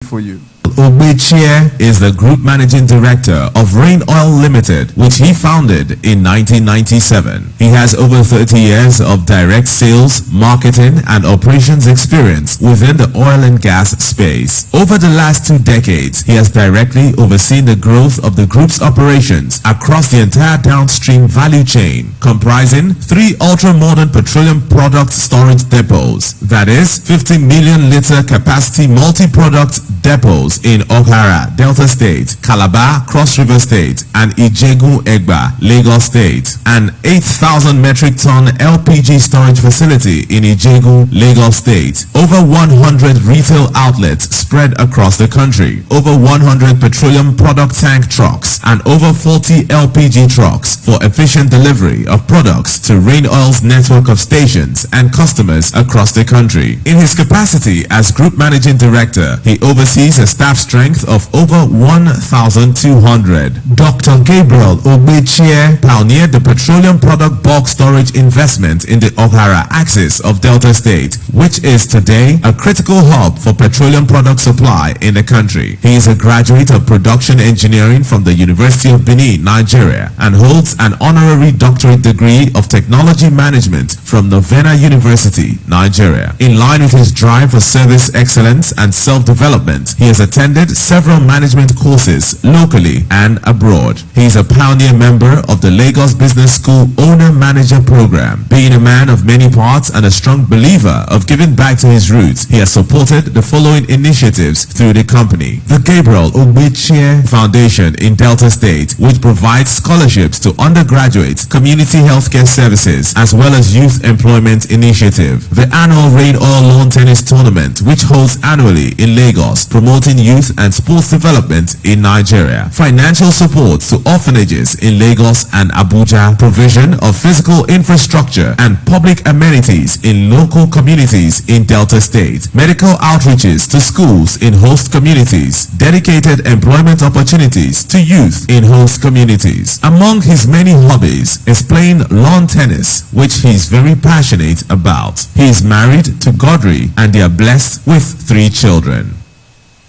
for you? Ugbechie is the Group Managing Director of Rain Oil Limited, which he founded in 1997. He has over 30 years of direct sales, marketing, and operations experience within the oil and gas space. Over the last 2 decades, he has directly overseen the growth of the group's operations across the entire downstream value chain, comprising 3 ultra-modern petroleum product storage depots, that is, 50 million liter capacity multi-product depots in Okara, Delta State, Calabar, Cross River State, and Ijegun-Egba, Lagos State, an 8,000 metric ton LPG storage facility in Ijegun, Lagos State, over 100 retail outlets spread across the country, over 100 petroleum product tank trucks, and over 40 LPG trucks for efficient delivery of products to Rain Oil's network of stations and customers across the country. In his capacity as Group Managing Director, he oversees a staff strength of over 1,200. Dr. Gabriel Ugbechie pioneered the petroleum product bulk storage investment in the Okara axis of Delta State, which is today a critical hub for petroleum product supply in the country. He is a graduate of production engineering from the University of Benin, Nigeria, and holds an honorary doctorate degree of technology management from Novena University, Nigeria. In line with his drive for service excellence and self-development, he has attended several management courses locally and abroad. He is a pioneer member of the Lagos Business School Owner Manager Program. Being a man of many parts and a strong believer of giving back to his roots, he has supported the following initiatives through the company: the Gabriel Ugbechie Foundation in Delta State, which provides scholarships to undergraduate community healthcare services as well as youth employment initiative; the annual Rain Oil Lawn Tennis Tournament, which holds annually in Lagos, promoting youth and sports development in Nigeria; financial support to orphanages in Lagos and Abuja; provision of physical infrastructure and public amenities in local communities in Delta State; medical outreaches to schools in host communities; dedicated employment opportunities to youth in host communities. Among his many hobbies is playing lawn tennis, which he is very passionate about. He is married to Godry and they are blessed with 3 children.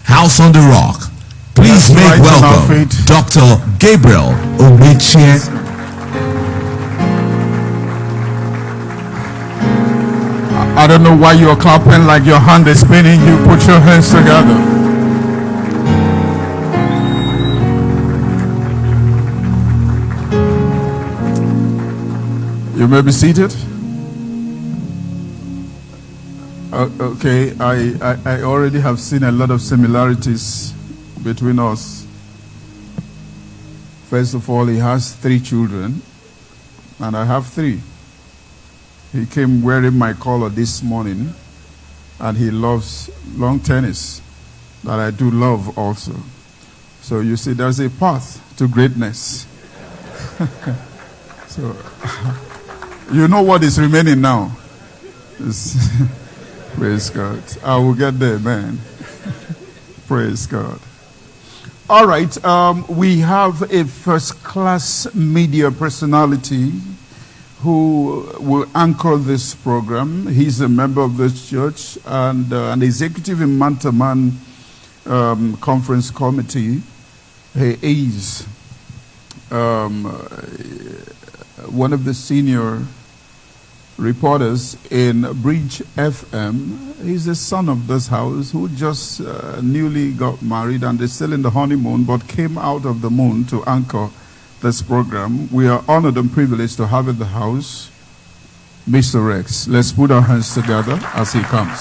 House on the Rock. Please make welcome Dr. Gabriel Ugbechie. I don't know why you're clapping like your hand is spinning. You put your hands together. You may be seated. Okay, I already have seen a lot of similarities between us. First of all, he has 3 children, and I have 3. He came wearing my collar this morning, and he loves lawn tennis, that I do love also. So you see, there's a path to greatness. So, you know what is remaining now? Praise God. I will get there, man. Praise God. All right. We have a first-class media personality who will anchor this program. He's a member of this church and an executive in Man-to-Man Conference Committee. He is one of the senior reporters in Bridge FM. He's the son of this house who just newly got married and is still in the honeymoon, but came out of the moon to anchor this program. We are honored and privileged to have in the house Mr. Rex. Let's put our hands together as he comes.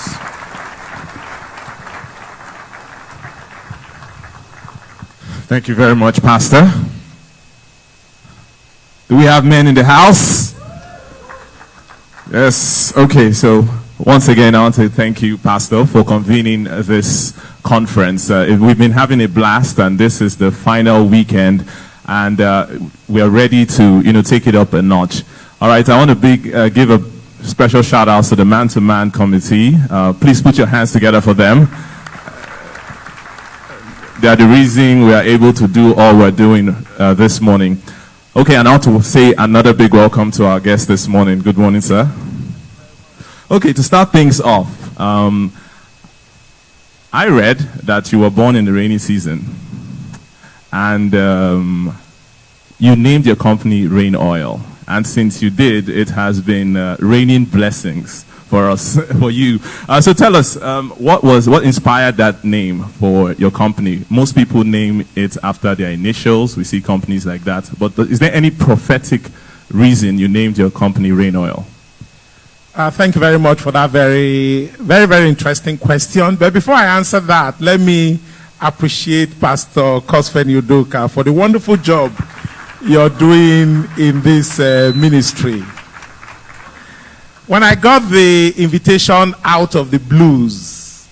Thank you very much, Pastor. Do we have men in the house? Yes. Okay, so once again, I want to thank you, Pastor, for convening this conference. We've been having a blast, and this is the final weekend, and we are ready to, take it up a notch. All right, I want to give a special shout out to the Man-to-Man Committee. Please put your hands together for them. They are the reason we are able to do all we're doing this morning. Okay, and I want to say another big welcome to our guest this morning. Good morning, sir. Okay, to start things off, I read that you were born in the rainy season, and you named your company Rain Oil. And since you did, it has been raining blessings for us, for you. So tell us, what inspired that name for your company? Most people name it after their initials. We see companies like that. But is there any prophetic reason you named your company Rain Oil? Thank you very much for that very, very, very interesting question. But before I answer that, let me appreciate Pastor Cosfinney Udoka for the wonderful job you're doing in this ministry. When I got the invitation out of the blues,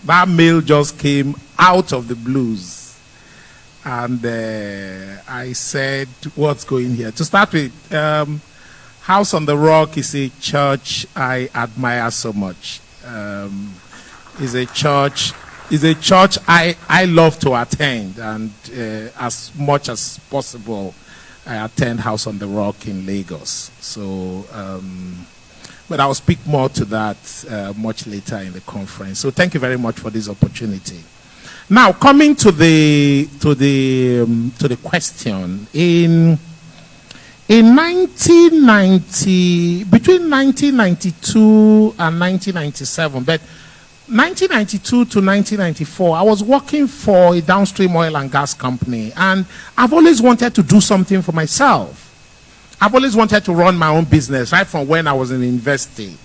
that mail just came out of the blues. And I said, what's going here? To start with, House on the Rock is a church I admire so much. It's a church I love to attend, and as much as possible, I attend House on the Rock in Lagos. So, but I'll speak more to that much later in the conference. So, thank you very much for this opportunity. Now, coming to the question, in 1990, between 1992 and 1997, but 1992 to 1994, I was working for a downstream oil and gas company, and I've always wanted to do something for myself. I've always wanted to run my own business, right from when I was in university.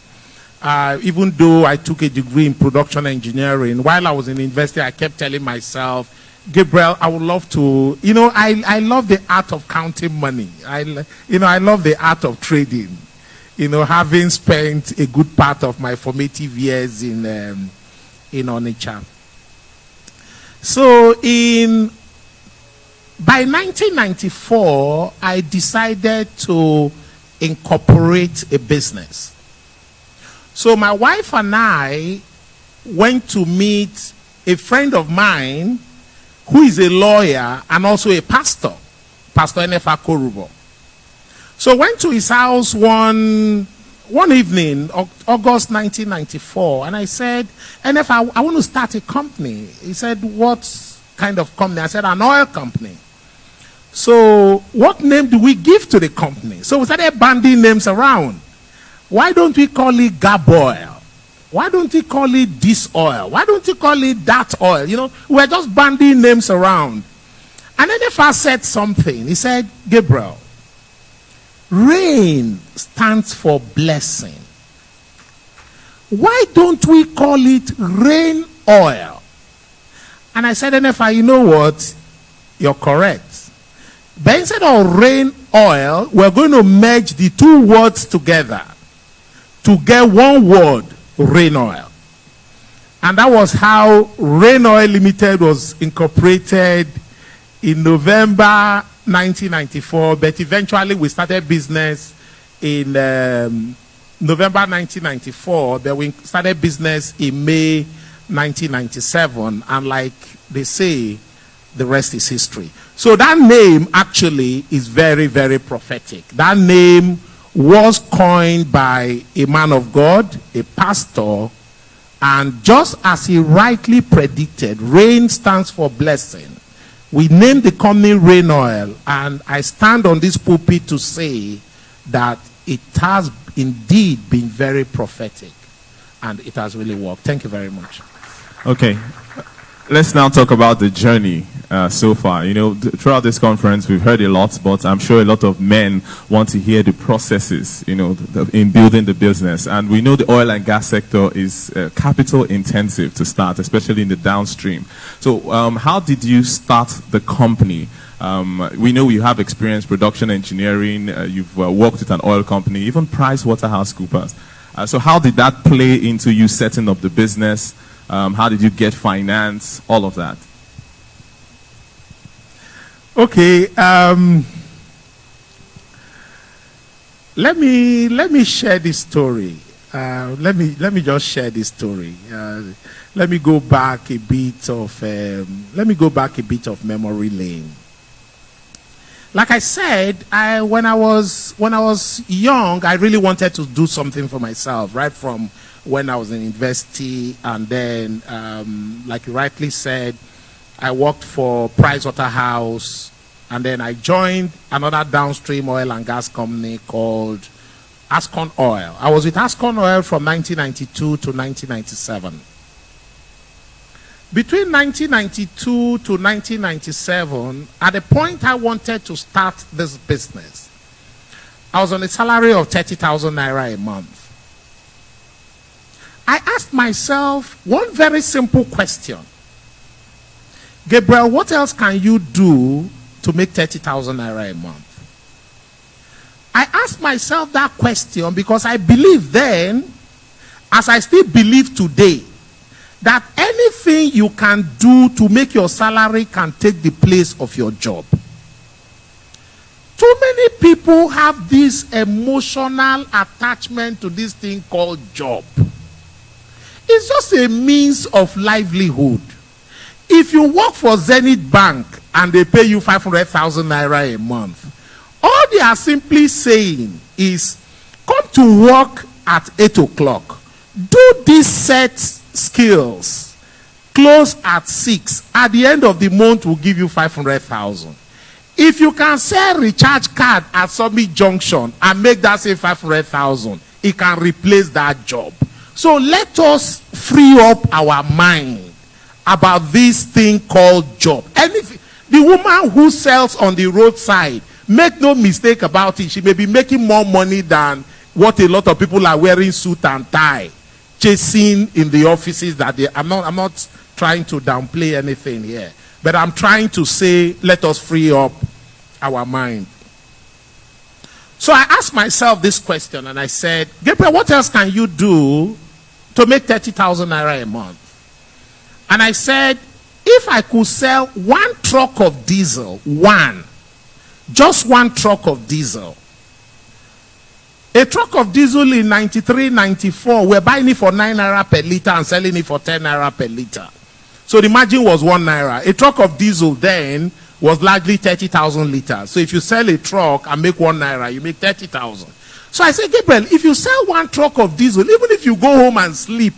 Even though I took a degree in production engineering, while I was in university, I kept telling myself, Gabriel, I would love to, I love the art of counting money. I love the art of trading. Having spent a good part of my formative years in Onitsha. So by 1994, I decided to incorporate a business. So my wife and I went to meet a friend of mine who is a lawyer and also a pastor, Pastor N.F.A. Korubo. So went to his house one evening, August 1994, and I said, NF, I want to start a company. He said, what kind of company? I said, an oil company. So what name do we give to the company? So we started banding names around. Why don't we call it Gaboil? Why don't we call it this oil? Why don't we call it that oil? We're just banding names around. And then NF said something. He said, Gabriel, rain stands for blessing. Why don't we call it rain oil? And I said, NFI, you know what? You're correct. But instead of rain oil, we're going to merge the two words together to get one word, rain oil. And that was how Rain Oil Limited was incorporated in November 1994, but eventually we started business in November 1994, but we started business in May 1997, and like they say, the rest is history. So that name actually is very, very prophetic. That name was coined by a man of God, a pastor, and just as he rightly predicted, rain stands for blessing. We named the company Rain Oil, and I stand on this pulpit to say that it has indeed been very prophetic, and it has really worked. Thank you very much. Okay, let's now talk about the journey so far. Throughout this conference, we've heard a lot, but I'm sure a lot of men want to hear the processes, in building the business. And we know the oil and gas sector is capital intensive to start, especially in the downstream. So how did you start the company? We know you have experience production engineering, you've worked with an oil company, even PricewaterhouseCoopers. So how did that play into you setting up the business? How did you get finance? All of that. Okay. Let me share this story. Let me just share this story. Let me go back a bit of memory lane. Like I said, when I was young, I really wanted to do something for myself, right from when I was in university, and then, like you rightly said, I worked for Pricewaterhouse, and then I joined another downstream oil and gas company called Ascon Oil. I was with Ascon Oil from 1992 to 1997. Between 1992 to 1997, at the point I wanted to start this business, I was on a salary of 30,000 naira a month. I asked myself one very simple question. Gabriel, what else can you do to make 30,000 naira a month? I asked myself that question because I believed then, as I still believe today, that anything you can do to make your salary can take the place of your job. Too many people have this emotional attachment to this thing called job. It's just a means of livelihood. If you work for Zenith Bank and they pay you 500,000 naira a month, all they are simply saying is, come to work at 8 o'clock, do these set skills, close at 6. At the end of the month, we'll give you 500,000. If you can sell recharge card at Summit Junction and make that say 500,000, it can replace that job. So let us free up our mind about this thing called job. Anything, the woman who sells on the roadside, make no mistake about it, she may be making more money than what a lot of people are wearing suit and tie, chasing in the offices that they. I'm not trying to downplay anything here, but I'm trying to say, let us free up our mind. So I asked myself this question, and I said, Gabriel, what else can you do to make 30,000 naira a month? And I said, if I could sell one truck of diesel, just one truck of diesel. A truck of diesel in 93, 94, we're buying it for 9 naira per liter and selling it for 10 naira per liter. So the margin was 1 naira. A truck of diesel then was largely 30,000 liters. So if you sell a truck and make 1 naira, you make 30,000. So I said, Gabriel, if you sell one truck of diesel, even if you go home and sleep,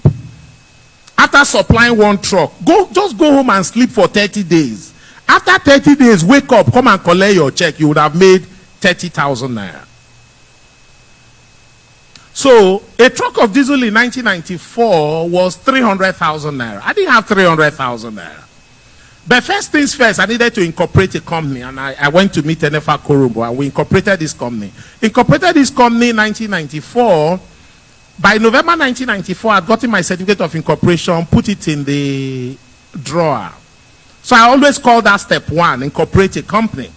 after supplying one truck, just go home and sleep for 30 days. After 30 days, wake up, come and collect your check. You would have made 30,000 naira. So a truck of diesel in 1994 was 300,000 naira. I didn't have 300,000 naira. But first things first, I needed to incorporate a company, and I went to meet NFA Korumbo, and we incorporated this company. Incorporated this company in 1994. By November 1994, I'd gotten my certificate of incorporation, put it in the drawer. So I always call that step one, incorporate a company.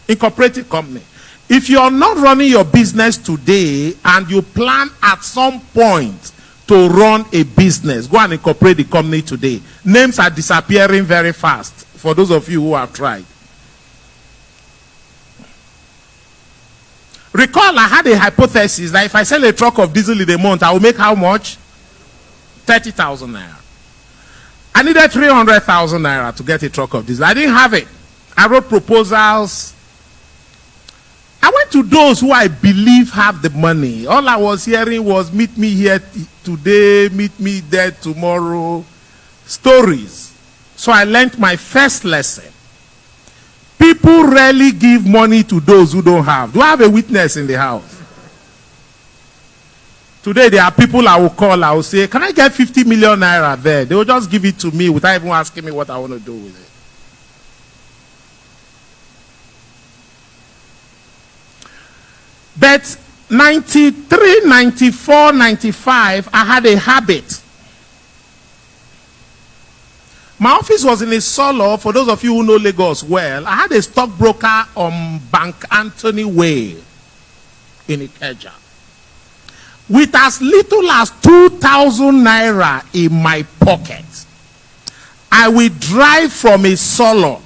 Incorporate a company. If you're not running your business today and you plan at some point to run a business, go and incorporate the company today. Names are disappearing very fast for those of you who have tried. Recall, I had a hypothesis that if I sell a truck of diesel in a month, I will make how much? 30,000 naira. I needed 300,000 naira to get a truck of diesel. I didn't have it. I wrote proposals. I went to those who I believe have the money. All I was hearing was, meet me here today, meet me there tomorrow. Stories. So I learned my first lesson. People rarely give money to those who don't have. Do I have a witness in the house? Today there are people I will call, I will say, can I get 50 million naira there? They will just give it to me without even asking me what I want to do with it. But 93, 94, 95, I had a habit. My office was in a solo. For those of you who know Lagos well, I had a stockbroker on Bank Anthony Way in Ikeja. With as little as 2,000 naira in my pocket, I will drive from a solo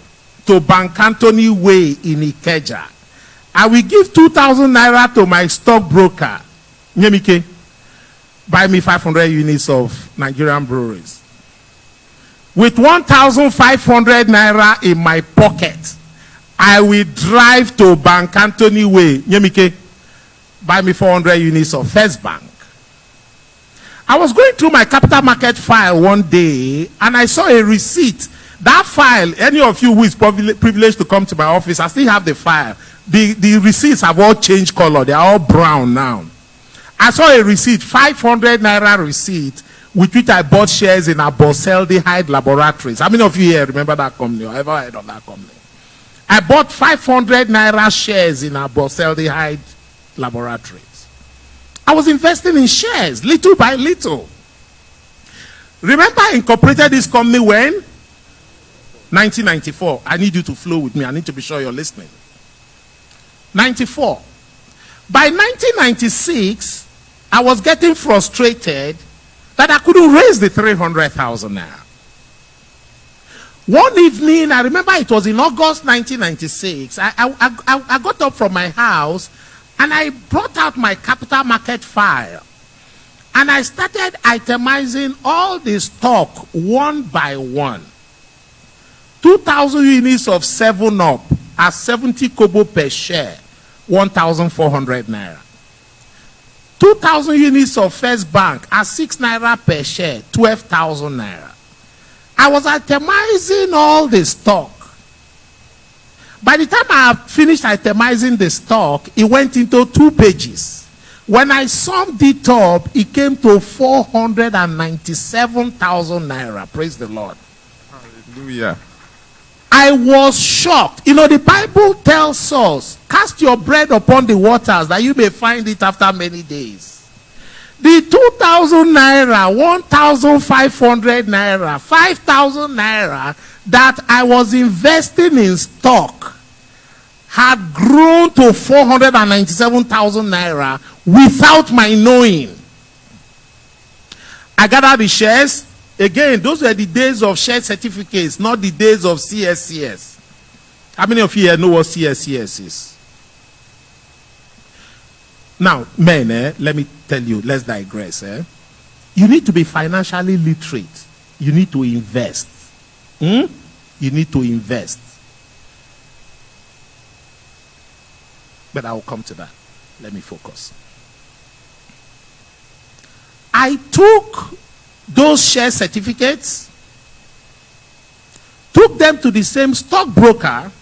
to Bank Anthony Way in Ikeja. I will give 2,000 naira to my stockbroker. Nyemike, buy me 500 units of Nigerian breweries. With 1,500 naira in my pocket, I will drive to Bank Anthony Way, Nyemike, buy me 400 units of First Bank. I was going through my capital market file one day, and I saw a receipt. That file, any of you who is privileged to come to my office, I still have the file. The receipts have all changed color. They are all brown now. I saw a receipt, 500 naira receipt, with which I bought shares in Aboseldehyde Laboratories. How many of you here remember that company or ever heard of that company? I bought 500 naira shares in Aboseldehyde Laboratories. I was investing in shares, little by little. Remember I incorporated this company when? 1994. I need you to flow with me. I need to be sure you're listening. 94. By 1996, I was getting frustrated that I couldn't raise the 300,000 naira. One evening, I remember it was in August 1996, I got up from my house and I brought out my capital market file and I started itemizing all the stock one by one. 2,000 units of 7-Up at 70 kobo per share, 1,400 naira. 2,000 units of First Bank at 6 naira per share, 12,000 naira. I was itemizing all the stock. By the time I finished itemizing the stock, it went into 2 pages. When I summed it up, it came to 497,000 naira. Praise the Lord. Hallelujah. I was shocked. You know, the Bible tells us, cast your bread upon the waters that you may find it after many days. The 2,000 naira, 1,500 naira, 5,000 naira that I was investing in stock had grown to 497,000 naira without my knowing. I gathered the shares. Again, those were the days of share certificates, not the days of CSCS. How many of you here know what CSCS is? Now, men, let me tell you, let's digress. You need to be financially literate. You need to invest. You need to invest. But I will come to that. Let me focus. I took those share certificates, took them to the same stockbroker.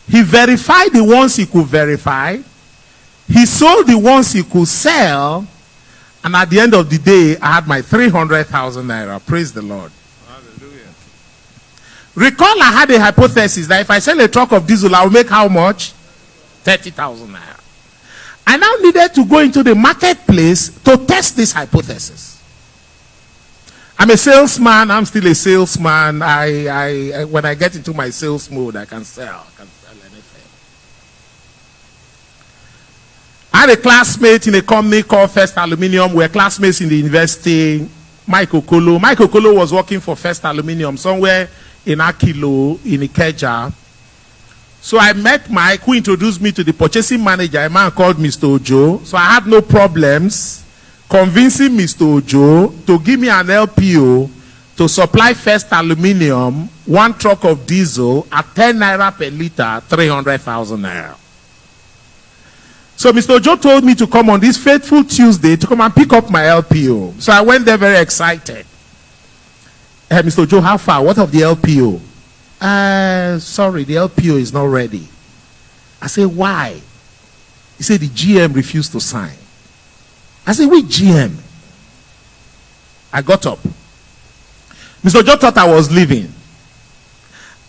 He verified the ones he could verify. He sold the ones he could sell. And at the end of the day, I had my 300,000 naira. Praise the Lord. Hallelujah. Recall I had a hypothesis that if I sell a truck of diesel, I will make how much? 30,000 naira. I now needed to go into the marketplace to test this hypothesis. I'm a salesman. I'm still a salesman. When I get into my sales mode, I can sell anything. I had a classmate in a company called First Aluminium. We were classmates in the university. Mike Okolo. Mike Okolo was working for First Aluminium somewhere in Akilo, in Ikeja. So I met Mike, who introduced me to the purchasing manager, a man called Mr. Ojo. So I had no problems convincing Mr. Ojo to give me an LPO to supply First Aluminium 1 truck of diesel at 10 naira per liter, 300,000 naira. So Mr. Ojo told me to come on this fateful Tuesday to come and pick up my LPO. So I went there very excited. Hey, Mr. Ojo, how far? What of the LPO? Sorry, the LPO is not ready. I said, why? He said the GM refused to sign. I said, which GM? I got up. Mr. Ojo thought I was leaving.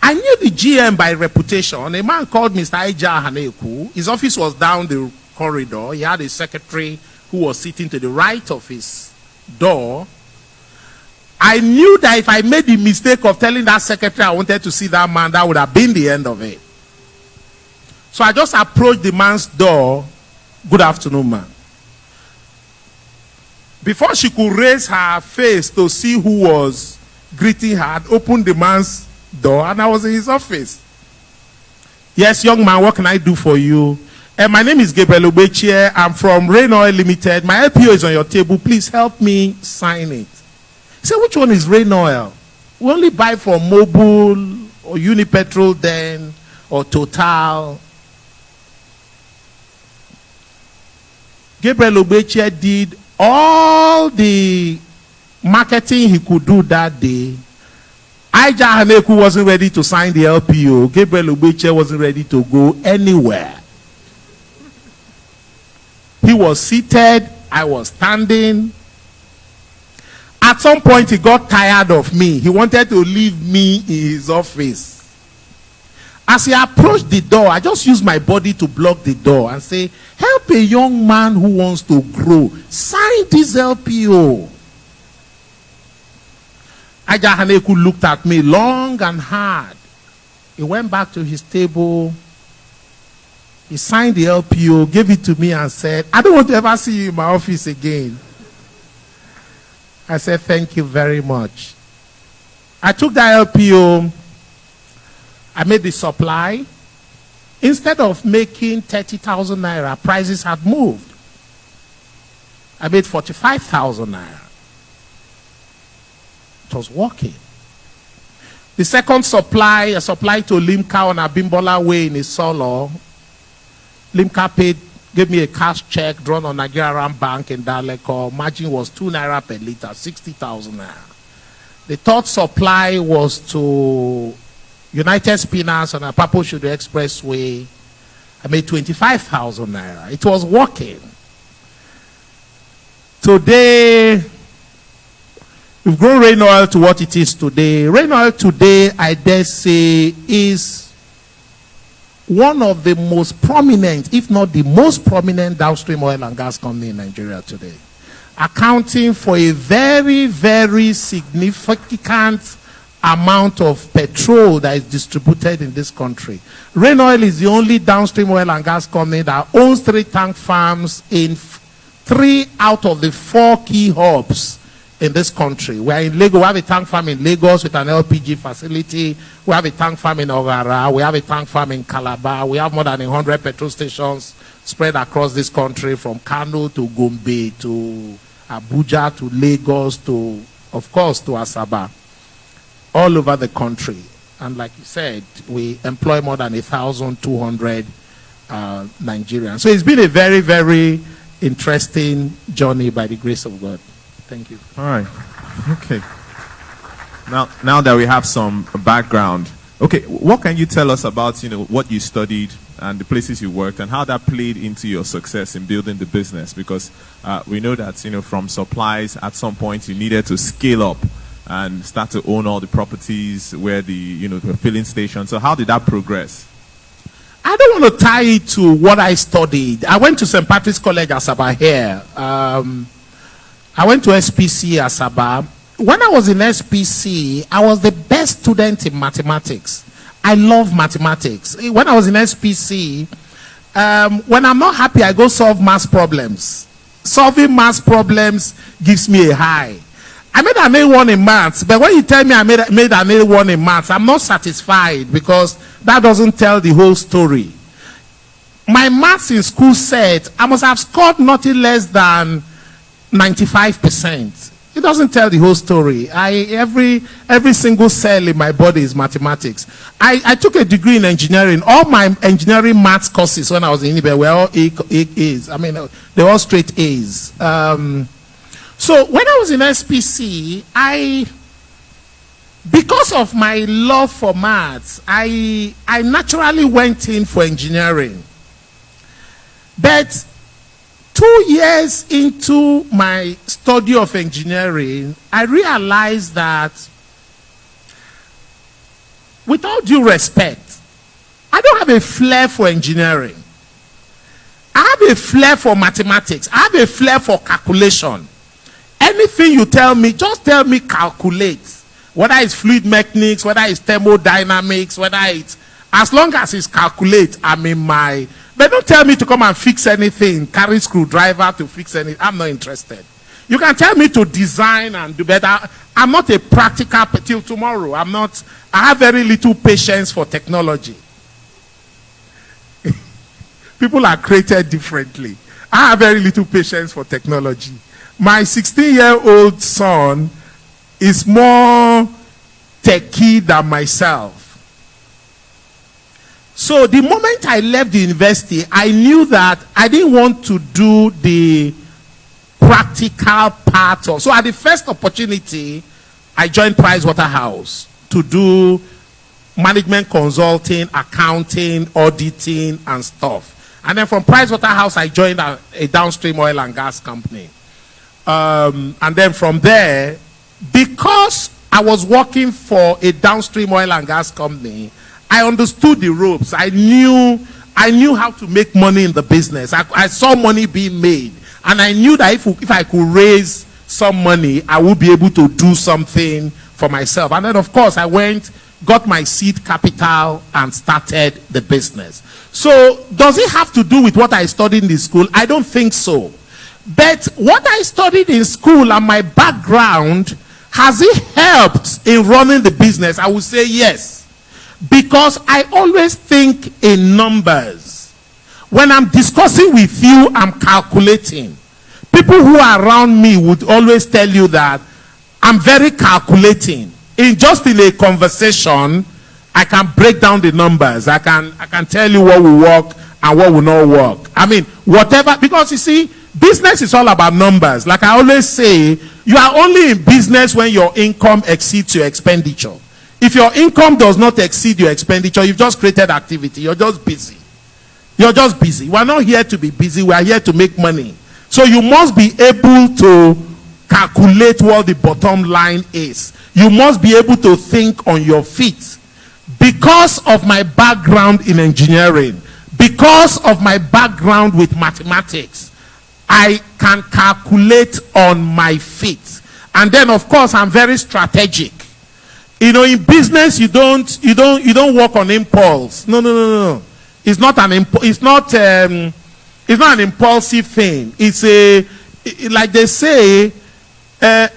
I knew the GM by reputation. A man called Mr. Aija Haneku. His office was down the corridor. He had a secretary who was sitting to the right of his door. I knew that if I made the mistake of telling that secretary I wanted to see that man, that would have been the end of it. So I just approached the man's door. Good afternoon, man. Before she could raise her face to see who was greeting her, I opened the man's door and I was in his office. Yes, young man, what can I do for you? My name is Gabriel Ugbechie. I'm from Rain Oil Limited. My LPO is on your table. Please help me sign it. He said, which one is Rain Oil? We only buy from Mobile or Unipetrol then, or Total. Gabriel Ugbechie did all the marketing he could do that day. Ija Haneku wasn't ready to sign the LPO. Gabriel Ugbechie wasn't ready to go anywhere. He was seated, I was standing. At some point, he got tired of me. He wanted to leave me in his office. As he approached the door, I just used my body to block the door and say, help a young man who wants to grow. Sign this LPO. Aja Haneku looked at me long and hard. He went back to his table. He signed the LPO, gave it to me and said, I don't want to ever see you in my office again. I said, thank you very much. I took that LPO. I made the supply. Instead of making 30,000 naira, prices had moved. I made 45,000 naira. It was working. The second supply, a supply to Limca on Abimbola Way in Isolo. Limca gave me a cash check drawn on Nigerian Bank in Daleko. Margin was 2 naira per liter, 60,000 naira. The third supply was to United Spinners on Apapo Shudu Expressway. I made 25,000 naira. It was working. Today, we've grown Rain Oil to what it is today. Rain Oil today, I dare say, is one of the most prominent, if not the most prominent downstream oil and gas company in Nigeria today. Accounting for a very, very significant amount of petrol that is distributed in this country. Rain Oil is the only downstream oil and gas company that owns 3 tank farms in 3 out of the 4 key hubs in this country. We are in Lagos. We have a tank farm in Lagos with an LPG facility. We have a tank farm in Ogara. We have a tank farm in Calabar. We have more than 100 petrol stations spread across this country, from Kano to Gombe to Abuja to Lagos to, of course, to Asaba. All over the country. And like you said, we employ more than 1,200 Nigerians. So it's been a very, very interesting journey by the grace of God. Thank you. All right. Okay. Now that we have some background, okay, what can you tell us about, what you studied and the places you worked and how that played into your success in building the business? Because we know that, from supplies, at some point you needed to scale up and start to own all the properties where the filling station. So how did that progress? I don't want to tie it to what I studied. I went to St. Patrick's College, Asaba here. I went to SPC, Asaba. When I was in SPC, I was the best student in mathematics. I love mathematics. When I was in SPC, when I'm not happy, I go solve math problems. Solving math problems gives me a high. I made an A1 in maths, but when you tell me I made an A1 in maths, I'm not satisfied, because that doesn't tell the whole story. My maths in school said I must have scored nothing less than 95%. It doesn't tell the whole story. Every single cell in my body is mathematics. I took a degree in engineering. All my engineering maths courses when I was in Idahosa were all A's. I mean, they were all straight A's. So when I was in SPC, because of my love for maths, I naturally went in for engineering. But 2 years into my study of engineering, I realized that, with all due respect, I don't have a flair for engineering. I have a flair for mathematics. I have a flair for calculation. Anything you tell me, just tell me calculate. Whether it's fluid mechanics, whether it's thermodynamics, whether it's, as long as it's calculate, I'm in my, but don't tell me to come and fix anything, carry screwdriver to fix anything. I'm not interested. You can tell me to design and do better. I'm not a practical till tomorrow. I have very little patience for technology. People are created differently. I have very little patience for technology. My 16-year-old son is more techie than myself. So So the moment I left the university, I knew that I didn't want to do the practical part of. So at the first opportunity, I joined Pricewaterhouse to do management consulting, accounting, auditing, and stuff. And then from Pricewaterhouse, I joined a downstream oil and gas company. And then from there, because I was working for a downstream oil and gas company, I understood the ropes. I knew how to make money in the business. I saw money being made. And I knew that if I could raise some money, I would be able to do something for myself. And then, of course, I went, got my seed capital, and started the business. So, does it have to do with what I studied in the school? I don't think so. But what I studied in school and my background, has it helped in running the business? I would say yes. Because I always think in numbers. When I'm discussing with you, I'm calculating. People who are around me would always tell you that I'm very calculating. In a conversation, I can break down the numbers. I can tell you what will work and what will not work. I mean, whatever, because you see, business is all about numbers. Like I always say, you are only in business when your income exceeds your expenditure. If your income does not exceed your expenditure, you've just created activity. You're just busy. You're just busy. We're not here to be busy. We are here to make money. So you must be able to calculate what the bottom line is. You must be able to think on your feet. Because of my background in engineering, because of my background with mathematics, I can calculate on my feet. And then, of course, I'm very strategic. You know, in business, you don't work on impulse. No. It's not an impulsive thing. Like they say,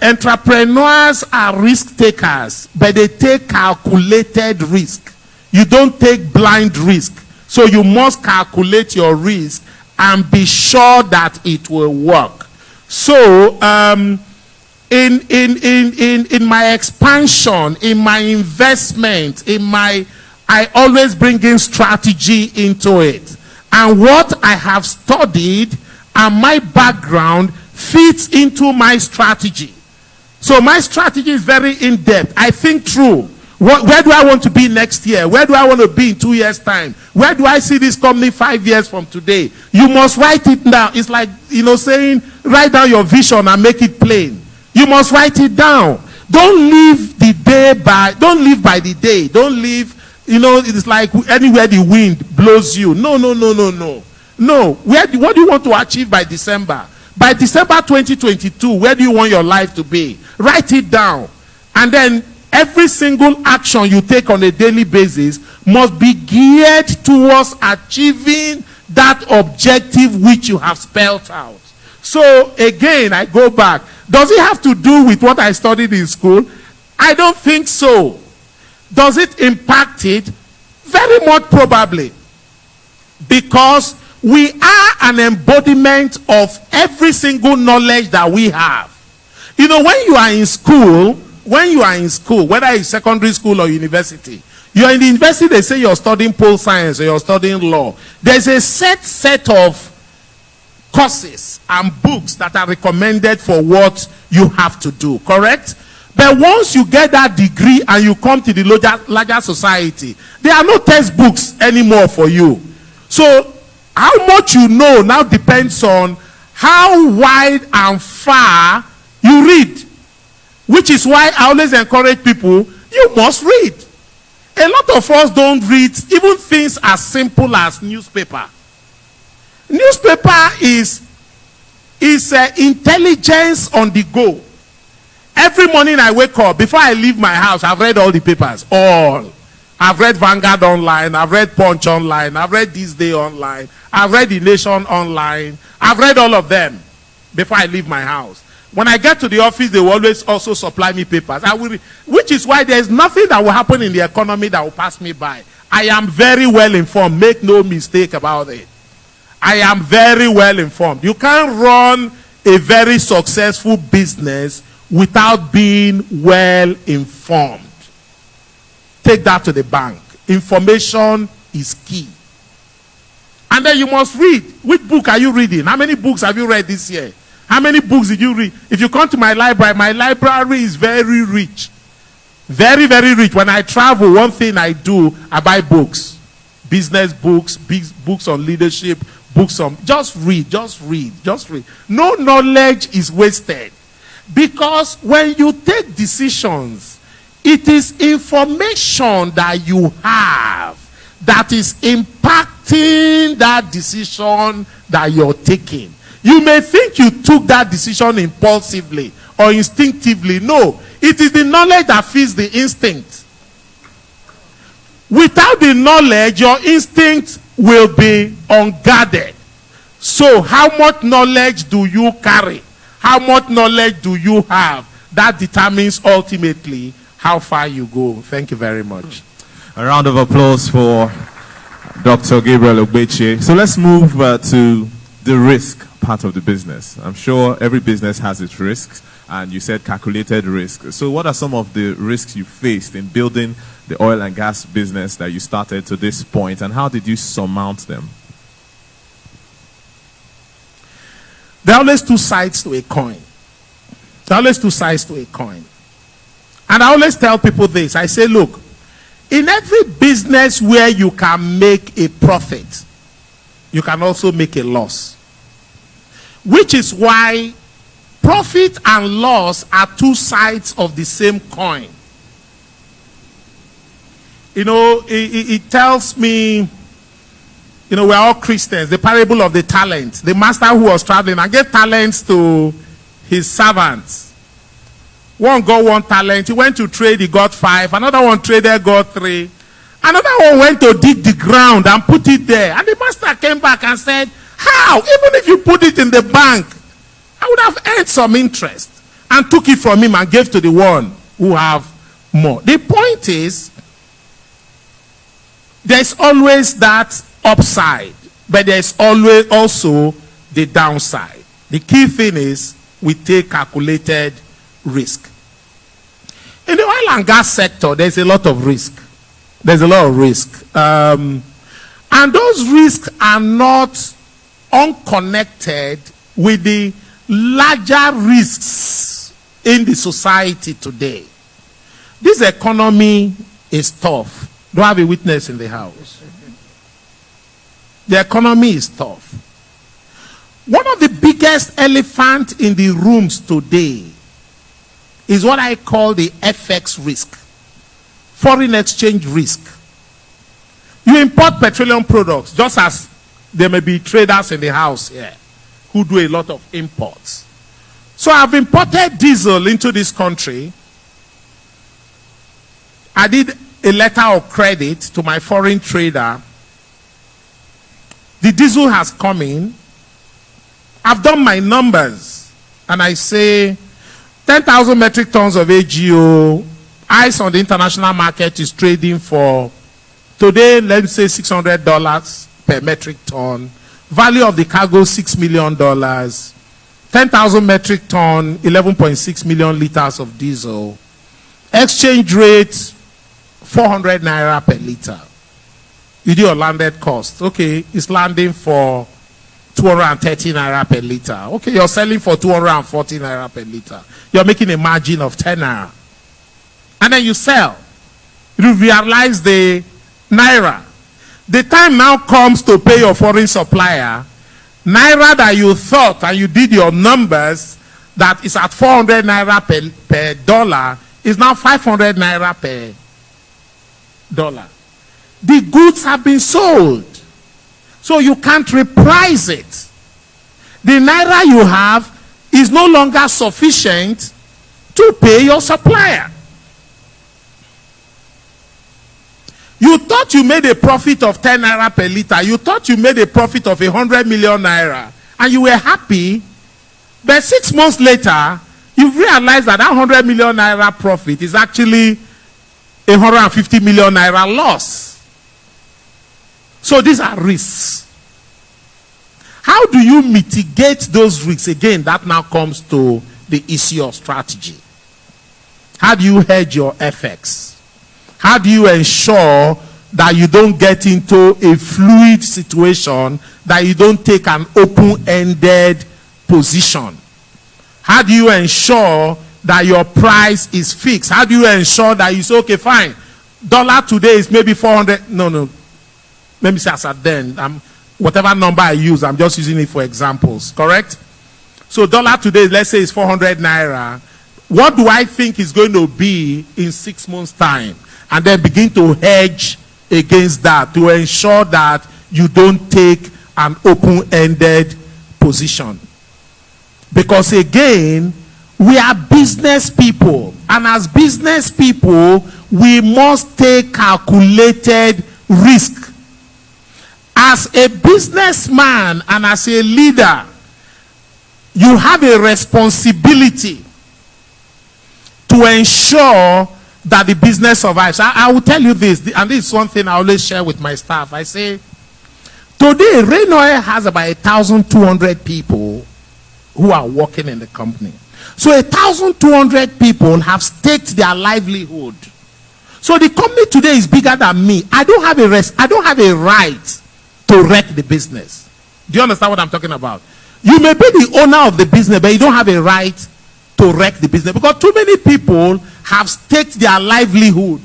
entrepreneurs are risk takers, but they take calculated risk. You don't take blind risk. So you must calculate your risk and be sure that it will work. So, in my expansion, in my investment, I always bring in strategy into it. And what I have studied and my background fits into my strategy. So my strategy is very in-depth. I think through. Where do I want to be next year? Where do I want to be in 2 years' time? Where do I see this company 5 years from today? You must write it down. It's like, saying, write down your vision and make it plain. You must write it down. Don't live by the day. Don't live, it's like anywhere the wind blows you. No. What do you want to achieve by December? By December 2022, where do you want your life to be? Write it down. And then every single action you take on a daily basis must be geared towards achieving that objective which you have spelled out. So again, I go back. Does it have to do with what I studied in school? I don't think so. Does it impact it? Very much probably. Because we are an embodiment of every single knowledge that we have. When you are in school, whether it's secondary school or university, you are in the university, they say you're studying pole science or you're studying law. There's a set of courses and books that are recommended for what you have to do, correct? But once you get that degree and you come to the larger society, there are no textbooks anymore for you. So how much you know now depends on how wide and far you read. Which is why I always encourage people, you must read. A lot of us don't read even things as simple as newspaper. Newspaper is intelligence on the go. Every morning I wake up, before I leave my house, I've read all the papers. All. I've read Vanguard online. I've read Punch online. I've read This Day online. I've read The Nation online. I've read all of them before I leave my house. When I get to the office, they will always also supply me papers. Which is why there's nothing that will happen in the economy that will pass me by. I am very well informed. Make no mistake about it. I am very well informed. You can't run a very successful business without being well informed. Take that to the bank. Information is key. And then you must read. Which book are you reading? How many books have you read this year? How many books did you read? If you come to my library is very rich. Very, very rich. When I travel, one thing I do, I buy books. Business books, books on leadership, books on... Just read. No knowledge is wasted. Because when you take decisions, it is information that you have that is impacting that decision that you're taking. You may think you took that decision impulsively or instinctively. No, it is the knowledge that feeds the instinct. Without the knowledge, your instinct will be unguarded. So, how much knowledge do you carry? How much knowledge do you have? That determines ultimately how far you go. Thank you very much. A round of applause for Dr. Gabriel Ugbechie. So let's move to the risk part of the business. I'm sure every business has its risks, and you said calculated risk. So what are some of the risks you faced in building the oil and gas business that you started to this point, and how did you surmount them? There are always two sides to a coin. And I always tell people this. I say, look, in every business where you can make a profit, you can also make a loss. Which is why profit and loss are two sides of the same coin. You know, it tells me, you know, we're all Christians. The parable of the talents. The master who was traveling and gave talents to his servants. One got 1 talent. He went to trade, he got 5. Another one traded, got 3. Another one went to dig the ground and put it there. And the master came back and said, how? Even if you put it in the bank, I would have earned some interest. And took it from him and gave to the one who have more. The point is, there's always that upside, but there's always also the downside. The key thing is we take calculated risk. In the oil and gas sector, there's a lot of risk. And those risks are not unconnected with the larger risks in the society today. This economy is tough. Do I have a witness in the house? The economy is tough. One of the biggest elephants in the rooms today is what I call the FX risk, foreign exchange risk. You import petroleum products, just as there may be traders in the house here who do a lot of imports. So I've imported diesel into this country. I did a letter of credit to my foreign trader. The diesel has come in. I've done my numbers, and I say 10,000 metric tons of AGO, ICE on the international market is trading for, today, let's say $600 per metric ton. Value of the cargo, $6 million. 10,000 metric ton, 11.6 million liters of diesel. Exchange rate, 400 naira per liter. You do your landed cost. Okay, it's landing for 230 naira per liter. Okay, you're selling for 240 naira per liter. You're making a margin of 10 naira. And then you sell. You realize the naira. The time now comes to pay your foreign supplier. Naira that you thought and you did your numbers that is at 400 naira per dollar is now 500 naira per dollar. The goods have been sold. So you can't reprice it. The naira you have is no longer sufficient to pay your supplier. You thought you made a profit of 10 naira per liter. You thought you made a profit of 100 million naira. And you were happy. But 6 months later, you realized that 100 million naira profit is actually 150 million naira loss. So these are risks. How do you mitigate those risks? Again, that now comes to the issue of strategy. How do you hedge your FX? How do you ensure that you don't get into a fluid situation, that you don't take an open-ended position? How do you ensure that your price is fixed? How do you ensure that you say, okay, fine, dollar today is maybe 400? No. Let me say as at then, whatever number I use, I'm just using it for examples, correct? So dollar today, let's say, is 400 naira. What do I think is going to be in 6 months' time? And then begin to hedge against that to ensure that you don't take an open-ended position. Because again, we are business people, and as business people, we must take calculated risk. As a businessman and as a leader, you have a responsibility to ensure that the business survives. I will tell you this, and this is one thing I always share with my staff. I say, today, Rain Oil has about 1,200 people who are working in the company. So 1,200 people have staked their livelihood. So the company today is bigger than me. I don't have a right to wreck the business. Do you understand what I'm talking about? You may be the owner of the business, but you don't have a right to wreck the business, because too many people have staked their livelihood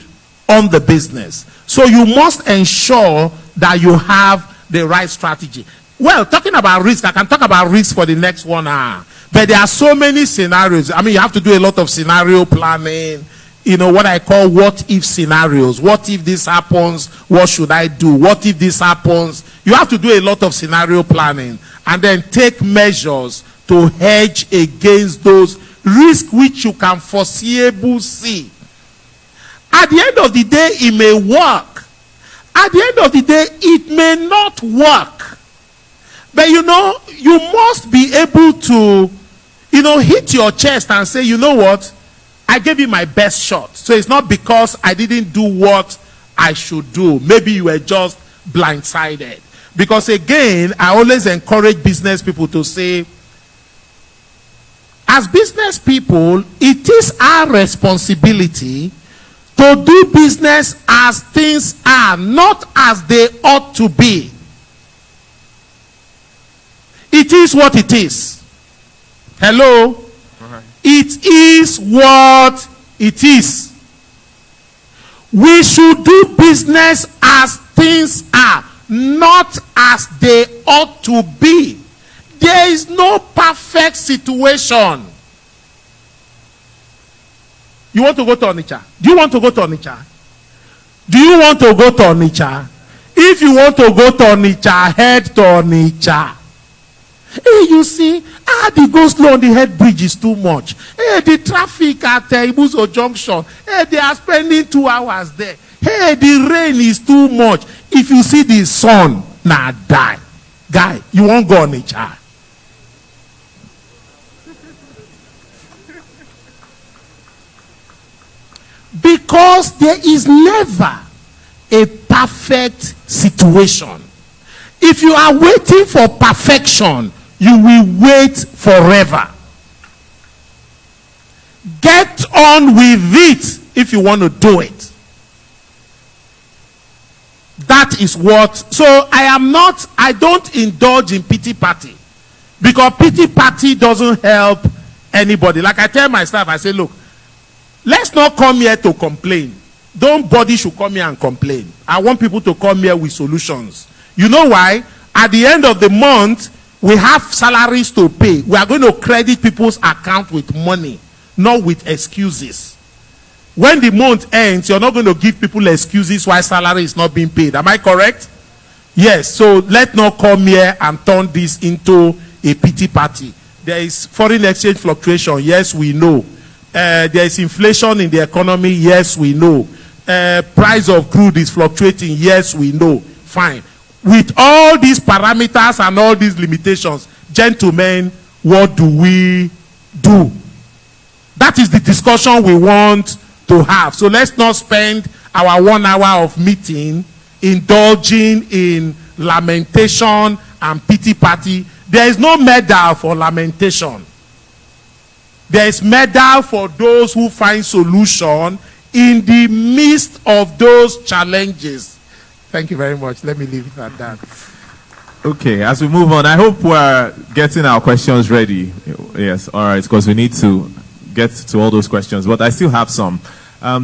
on the business. So you must ensure that you have the right strategy. Well, talking about risk, I can talk about risk for the next 1 hour. But there are so many scenarios. I mean, you have to do a lot of scenario planning. You know, what I call what-if scenarios. What if this happens? What should I do? What if this happens? You have to do a lot of scenario planning. And then take measures to hedge against those risks which you can foreseeably see. At the end of the day, it may work. At the end of the day, it may not work. But you know, you must be able to, hit your chest and say, you know what? I gave you my best shot. So it's not because I didn't do what I should do. Maybe you were just blindsided. Because again, I always encourage business people to say, as business people, it is our responsibility to do business as things are, not as they ought to be. It is what it is. Hello? Uh-huh. It is what it is. We should do business as things are, not as they ought to be. There is no perfect situation. You want to go to Onitsha? Do you want to go to Onitsha? Do you want to go to Onitsha? If you want to go to Onitsha, head to Onitsha. Hey, you see, the go-slow on the head bridge is too much. Hey, the traffic at Ibuzo Junction, hey, they are spending 2 hours there. Hey, the rain is too much. If you see the sun, now die. Guy, you won't go on Onitsha. Because there is never a perfect situation. If you are waiting for perfection, you will wait forever. Get on with it if you want to do it. That is what. So I don't indulge in pity party. Because pity party doesn't help anybody. Like I tell my staff, I say, look, let's not come here to complain. Nobody should come here and complain. I want people to come here with solutions. You know why? At the end of the month, we have salaries to pay. We are going to credit people's account with money, not with excuses. When the month ends, you're not going to give people excuses why salary is not being paid. Am I correct? Yes. So let's not come here and turn this into a pity party. There is foreign exchange fluctuation. Yes, we know. There is inflation in the economy. Yes, we know. Price of crude is fluctuating. Yes, we know. Fine. With all these parameters and all these limitations, gentlemen, what do we do? That is the discussion we want to have. So let's not spend our 1 hour of meeting indulging in lamentation and pity party. There is no medal for lamentation. There is medal for those who find solution in the midst of those challenges. Thank you very much. Let me leave it at that. Okay, as we move on, I hope we're getting our questions ready. Yes, all right, because we need to get to all those questions, but I still have some.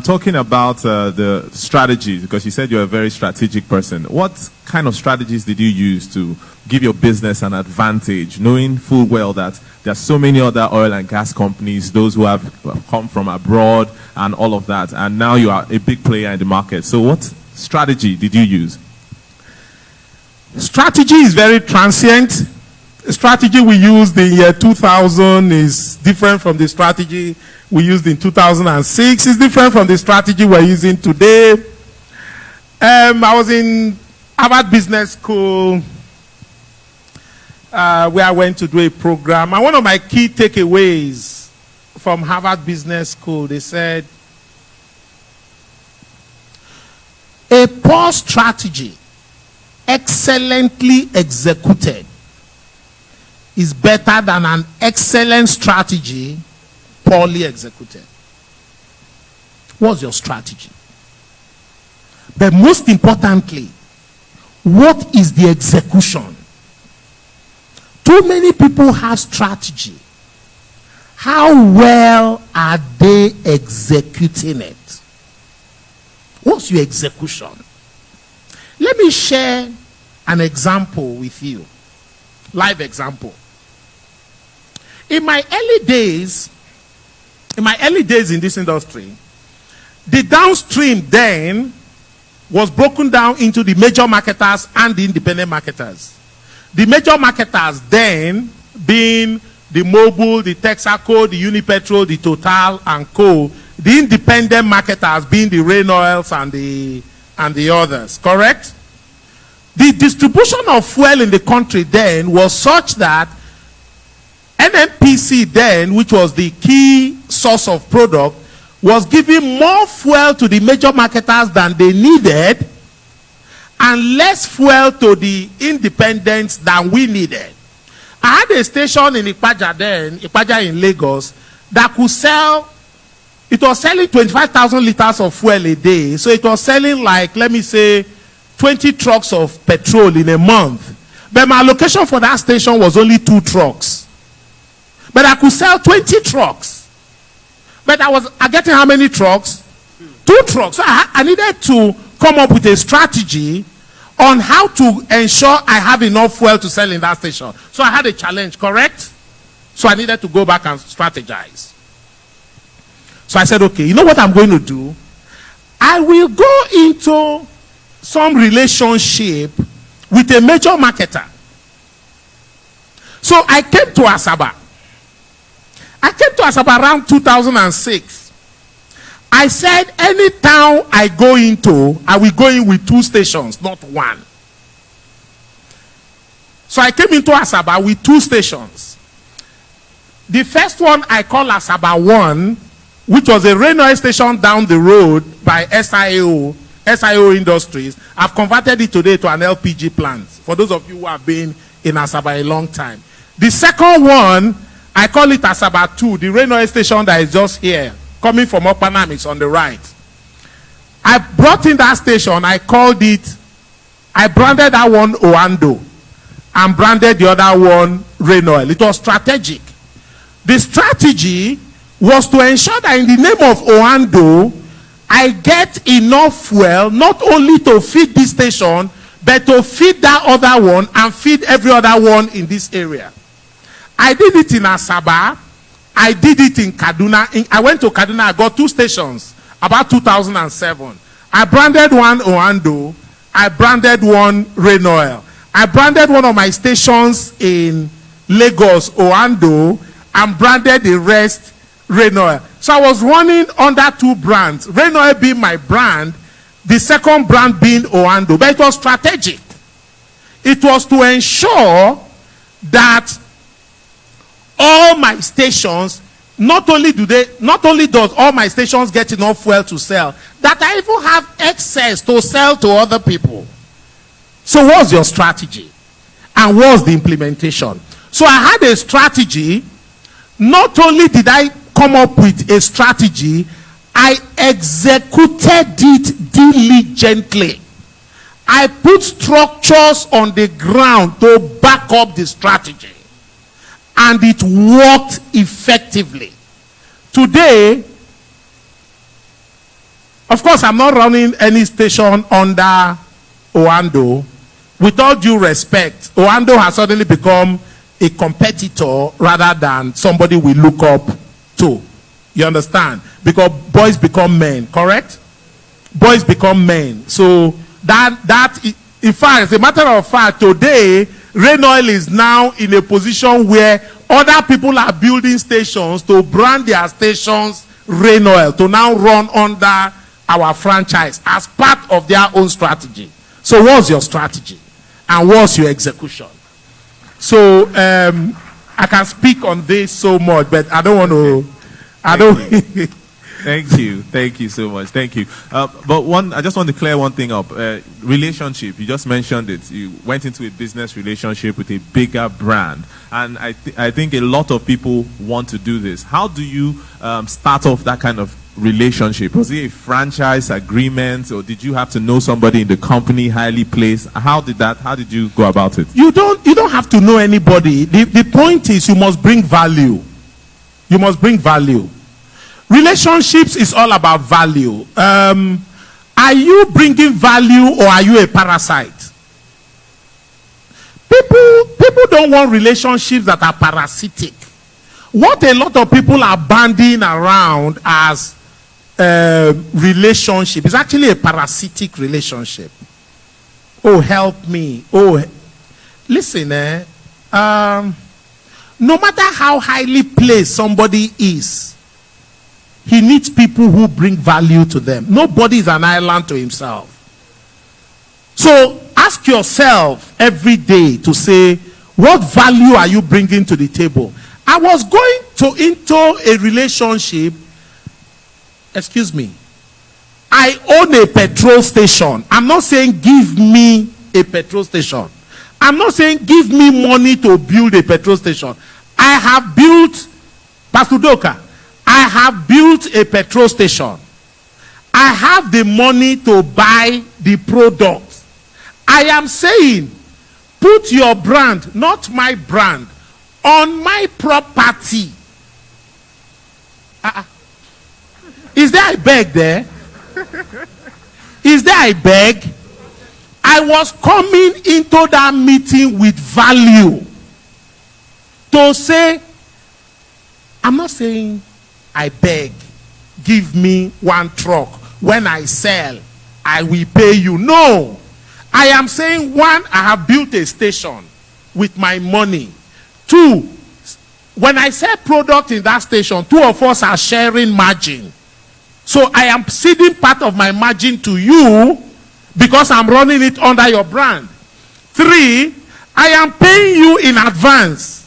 Talking about the strategy, because you said you're a very strategic person. What kind of strategies did you use to give your business an advantage, knowing full well that there are so many other oil and gas companies, those who have come from abroad and all of that, and now you are a big player in the market. So what strategy did you use? Strategy is very transient. The strategy we used in year 2000 is different from the strategy we used in 2006. It's different from the strategy we're using today. I was in Harvard Business School where I went to do a program. And one of my key takeaways from Harvard Business School, they said, a poor strategy excellently executed is better than an excellent strategy poorly executed. What's your strategy? But most importantly, what is the execution? Too many people have strategy. How well are they executing it? What's your execution? Let me share an example with you. Live example. In my early days in this industry, the downstream then was broken down into the major marketers and the independent marketers. The major marketers then being the Mobil, the Texaco, the Unipetrol, the Total and Co. The independent marketers being the Rain Oils and the others, correct? The distribution of fuel in the country then was such that NNPC then, which was the key source of product, was giving more fuel to the major marketers than they needed and less fuel to the independents than we needed. I had a station in Ipaja in Lagos, that could sell, it was selling 25,000 liters of fuel a day. So it was selling like, let me say, 20 trucks of petrol in a month. But my allocation for that station was only 2 trucks. But I could sell 20 trucks. But I getting how many trucks? 2 trucks. So I needed to come up with a strategy on how to ensure I have enough fuel to sell in that station. So I had a challenge, correct? So I needed to go back and strategize. So I said, okay, you know what I'm going to do? I will go into some relationship with a major marketer. So I came to Asaba. Around 2006. I said, any town I go into, I will go in with 2 stations, not 1. So I came into Asaba with 2 stations. The first one I call Asaba 1, which was a rain oil station down the road by SIO Industries. I've converted it today to an LPG plant, for those of you who have been in Asaba a long time. The second one, I call it Asaba 2, the rain oil station that is just here, coming from Okpanam, it's on the right. I brought in that station, I branded that one Oando, and branded the other one Rain Oil. It was strategic. The strategy was to ensure that in the name of Oando, I get enough fuel, not only to feed this station, but to feed that other one and feed every other one in this area. I did it in Asaba. I did it in Kaduna. I went to Kaduna. I got 2 stations about 2007. I branded one Oando. I branded one Rain Oil. I branded one of my stations in Lagos, Oando, and branded the rest Rain Oil. So I was running under 2 brands. Rain Oil being my brand, the second brand being Oando. But it was strategic. It was to ensure that all my stations, not only does all my stations get enough fuel to sell, that I even have excess to sell to other people. So what's your strategy? And what's the implementation? So I had a strategy. Not only did I come up with a strategy, I executed it diligently. I put structures on the ground to back up the strategy. And it worked effectively. Today, of course, I'm not running any station under Oando. With all due respect, Oando has suddenly become a competitor rather than somebody we look up to. You understand? Because boys become men, correct? Boys become men. So that in fact, as a matter of fact, today, Rain Oil is now in a position where other people are building stations to brand their stations Rain Oil, to now run under our franchise as part of their own strategy. So what's your strategy? And what's your execution? So I can speak on this so much, but I don't want to. I don't. Thank you so much. Thank you. But I just want to clear one thing up. Relationship. You just mentioned it. You went into a business relationship with a bigger brand, and I think a lot of people want to do this. How do you start off that kind of relationship? Was it a franchise agreement, or did you have to know somebody in the company, highly placed? How did you go about it? You don't have to know anybody. The point is, you must bring value. You must bring value. Relationships is all about value. Are you bringing value, or are you a parasite? People don't want relationships that are parasitic. What a lot of people are banding around as relationship is actually a parasitic relationship. Oh, help me. Oh, listen, no matter how highly placed somebody is, he needs people who bring value to them. Nobody is an island to himself. So ask yourself every day to say, what value are you bringing to the table? I was going into a relationship. Excuse me. I own a petrol station. I'm not saying give me a petrol station. I'm not saying give me money to build a petrol station. I have built, Pastor Udoka, I have built a petrol station. I have the money to buy the product. I am saying, put your brand, not my brand, on my property. Is there a beg there? Is there a beg? I was coming into that meeting with value. To say, I'm not saying I beg, give me one truck. When I sell, I will pay you. No. I am saying, one, I have built a station with my money. Two, when I sell product in that station, two of us are sharing margin. So I am ceding part of my margin to you because I'm running it under your brand. Three, I am paying you in advance.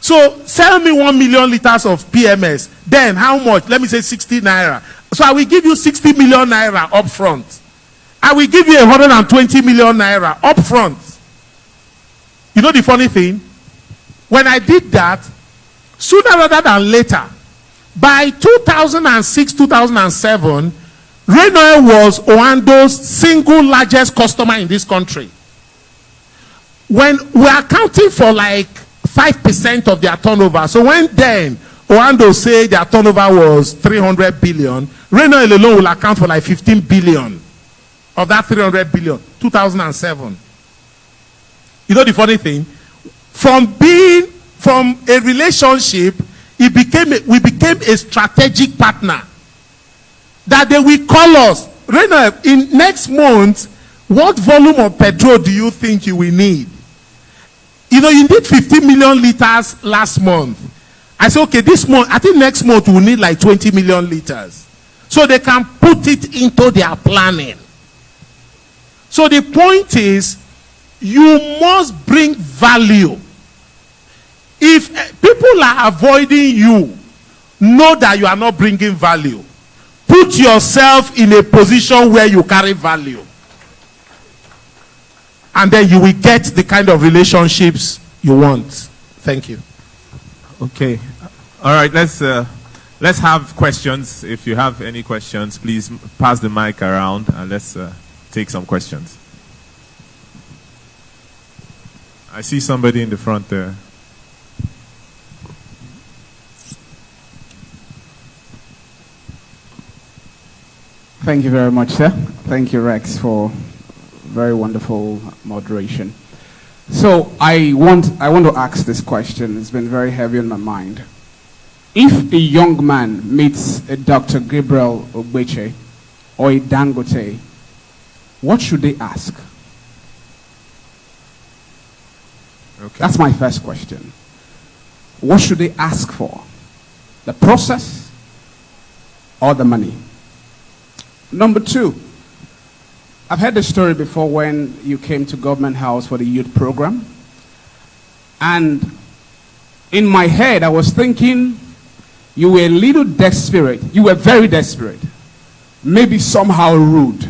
So sell me 1 million liters of PMS. Then how much? Let me say 60 naira. So I will give you 60 million naira up front. I will give you 120 million naira up front. You know the funny thing? When I did that, sooner rather than later, by 2006, 2007, Rain Oil was Oando's single largest customer in this country. When we are accounting for like 5% of their turnover. So when then Oando say their turnover was 300 billion, Rain Oil alone will account for like 15 billion of that 300 billion, 2007. You know the funny thing? From a relationship, we became a strategic partner. That they will call us. Rain Oil, in next month, what volume of petrol do you think you will need? You know, you need 15 million liters last month. I said, okay, this month, I think next month we'll need like 20 million liters. So they can put it into their planning. So the point is, you must bring value. If people are avoiding you, know that you are not bringing value. Put yourself in a position where you carry value. And then you will get the kind of relationships you want. Thank you. Okay. All right. Let's have questions. If you have any questions, please pass the mic around and let's take some questions. I see somebody in the front there. Thank you very much, sir. Thank you, Rex, for very wonderful moderation. So I want to ask this question. It's been very heavy on my mind. If a young man meets a Dr. Gabriel Ugbechie or a Dangote, what should they ask? Okay. That's my first question. What should they ask for? The process or the money? Number two, I've heard the story before when you came to Government House for the youth program. And in my head, I was thinking you were a little desperate. You were very desperate. Maybe somehow rude.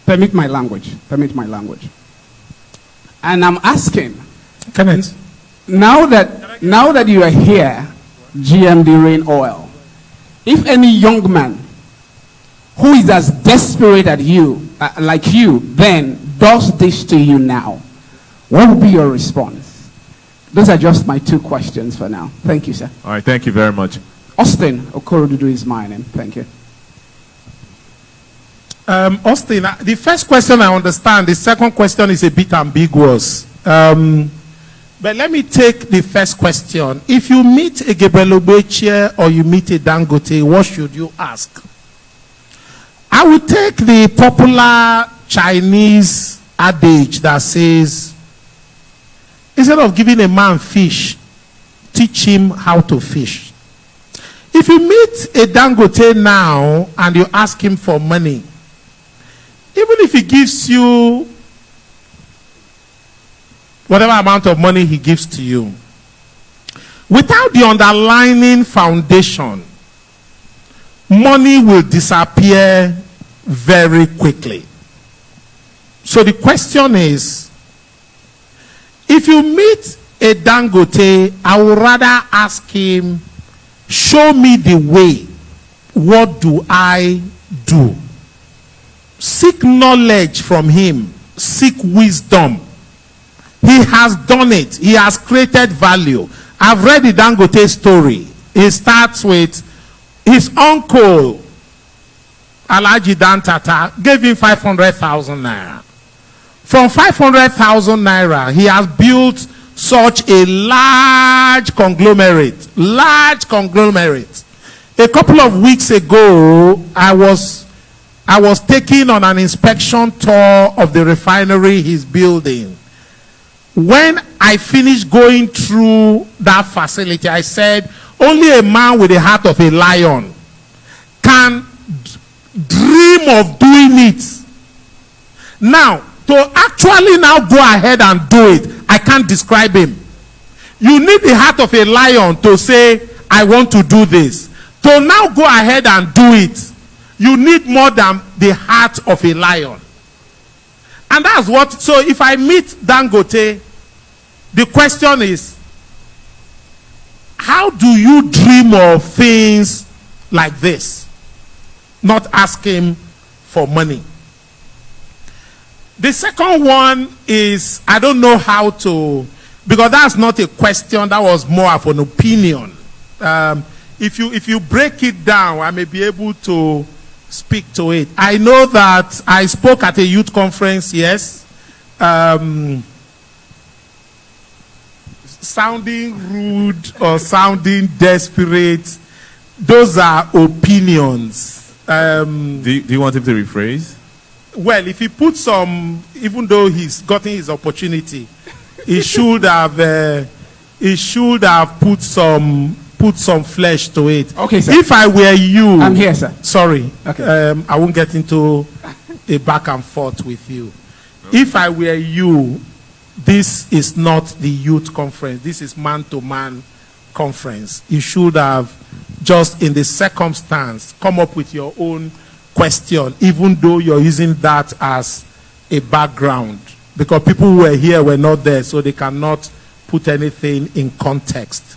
Permit my language. Permit my language. And I'm asking, Kenneth, now that you are here, GMD Rain Oil, if any young man who is as desperate as you, like you, then does this to you now, what will be your response? Those are just my two questions for now. Thank you, sir. All right, thank you very much. Austin Okorodudu is my name. Thank you. Austin, the first question I understand. The second question is a bit ambiguous. But let me take the first question. If you meet a Gabriel Ugbechie or you meet a Dangote, what should you ask? I will take the popular Chinese adage that says, instead of giving a man fish, teach him how to fish. If you meet a Dangote now and you ask him for money, even if he gives you whatever amount of money he gives to you, without the underlying foundation, money will disappear very quickly. So the question is, if you meet a Dangote, I would rather ask him, show me the way. What do I do? Seek knowledge from him. Seek wisdom. He has done it. He has created value. I've read the Dangote story. It starts with his uncle, Alhaji Dan Tata, gave him 500,000 naira. From 500,000 naira, he has built such a large conglomerate. Large conglomerate. A couple of weeks ago, I was taken on an inspection tour of the refinery he's building. When I finished going through that facility, I said, only a man with the heart of a lion can dream of doing it. Now, to actually now go ahead and do it, I can't describe him. You need the heart of a lion to say, I want to do this. To now go ahead and do it, you need more than the heart of a lion. And that's what, so if I meet Dangote, the question is, how do you dream of things like this? Not ask him for money. The second one is, I don't know how to, because that's not a question, that was more of an opinion. If you break it down, I may be able to speak to it. I know that I spoke at a youth conference, yes. Sounding rude or sounding desperate, those are opinions. Do you want him to rephrase? Well, if he puts some, even though he's gotten his opportunity, he should have put some flesh to it. Okay, sir. If I were you, I'm here, sir. Sorry, Okay. I won't get into a back and forth with you. Okay. If I were you, this is not the youth conference. This is man-to-man conference. You should have, just in the circumstance, come up with your own question, even though you're using that as a background. Because people who were here were not there, so they cannot put anything in context.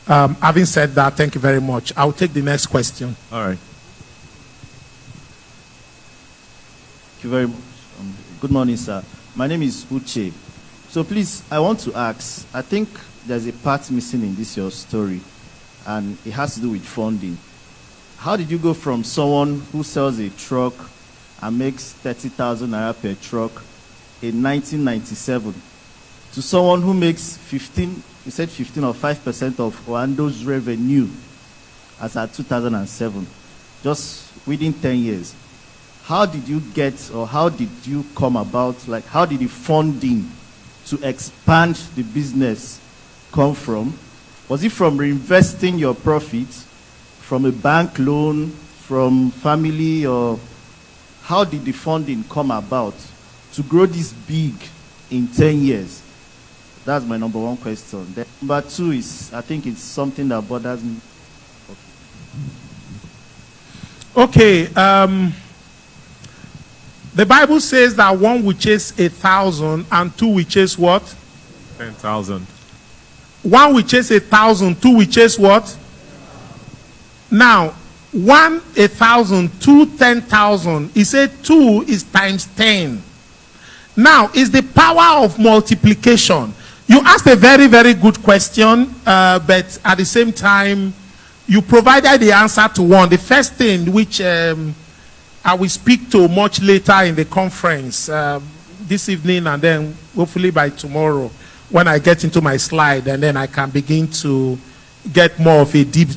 Having said that, thank you very much. I'll take the next question. All right. Thank you very much. Good morning, sir. My name is Uche. So please, I want to ask, I think there's a part missing in this your story, and it has to do with funding. How did you go from someone who sells a truck and makes 30,000 naira per truck in 1997 to someone who makes 15, you said 15 or 5% of Oando's revenue as at 2007, just within 10 years? How did you get, or how did you come about, like how did the funding to expand the business come from? Was it from reinvesting your profits, from a bank loan, from family, or how did the funding come about to grow this big in 10 years? That's my number one question. Then number two is, I think it's something that bothers me. Okay. The Bible says that one will chase 1,000 and two will chase what? 10,000. One will chase 1,000, two will chase what? Now, 1 1,000, 2 10,000. He said 2 is times 10. Now, is the power of multiplication. You asked a very, very good question, but at the same time, you provided the answer to one. The first thing which I will speak to much later in the conference this evening, and then hopefully by tomorrow when I get into my slide, and then I can begin to get more of a deep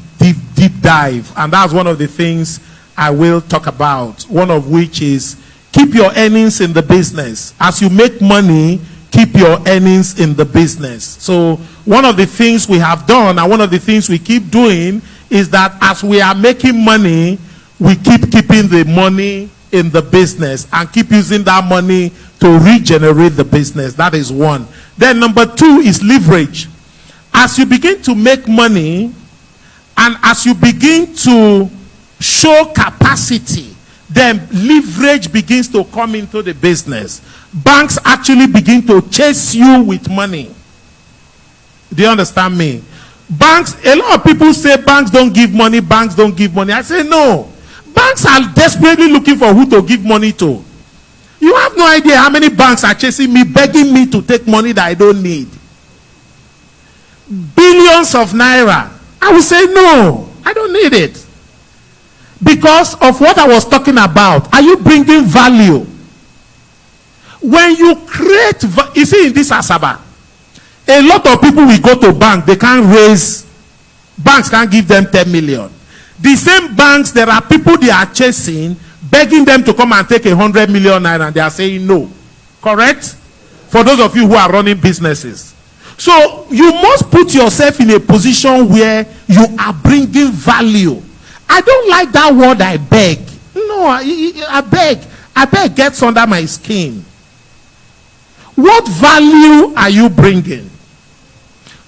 dive. And that's one of the things I will talk about, one of which is keep your earnings in the business. As you make money, keep your earnings in the business. So one of the things we have done, and one of the things we keep doing, is that as we are making money, we keep keeping the money in the business and keep using that money to regenerate the business. That is one. Then number two is leverage. As you begin to make money and as you begin to show capacity, then leverage begins to come into the business. Banks actually begin to chase you with money. Do you understand me? Banks, a lot of people say banks don't give money, banks don't give money. I say no. Banks are desperately looking for who to give money to. You have no idea how many banks are chasing me, begging me to take money that I don't need. Billions of naira. I will say no, I don't need it. Because of what I was talking about. Are you bringing value? When you create, you see in this Asaba, a lot of people will go to bank, they can't raise, banks can't give them 10 million. The same banks, there are people they are chasing, begging them to come and take 100 million naira, and they are saying no. Correct? For those of you who are running businesses. So you must put yourself in a position where you are bringing value. I don't like that word, I beg. No, I beg gets under my skin. What value are you bringing?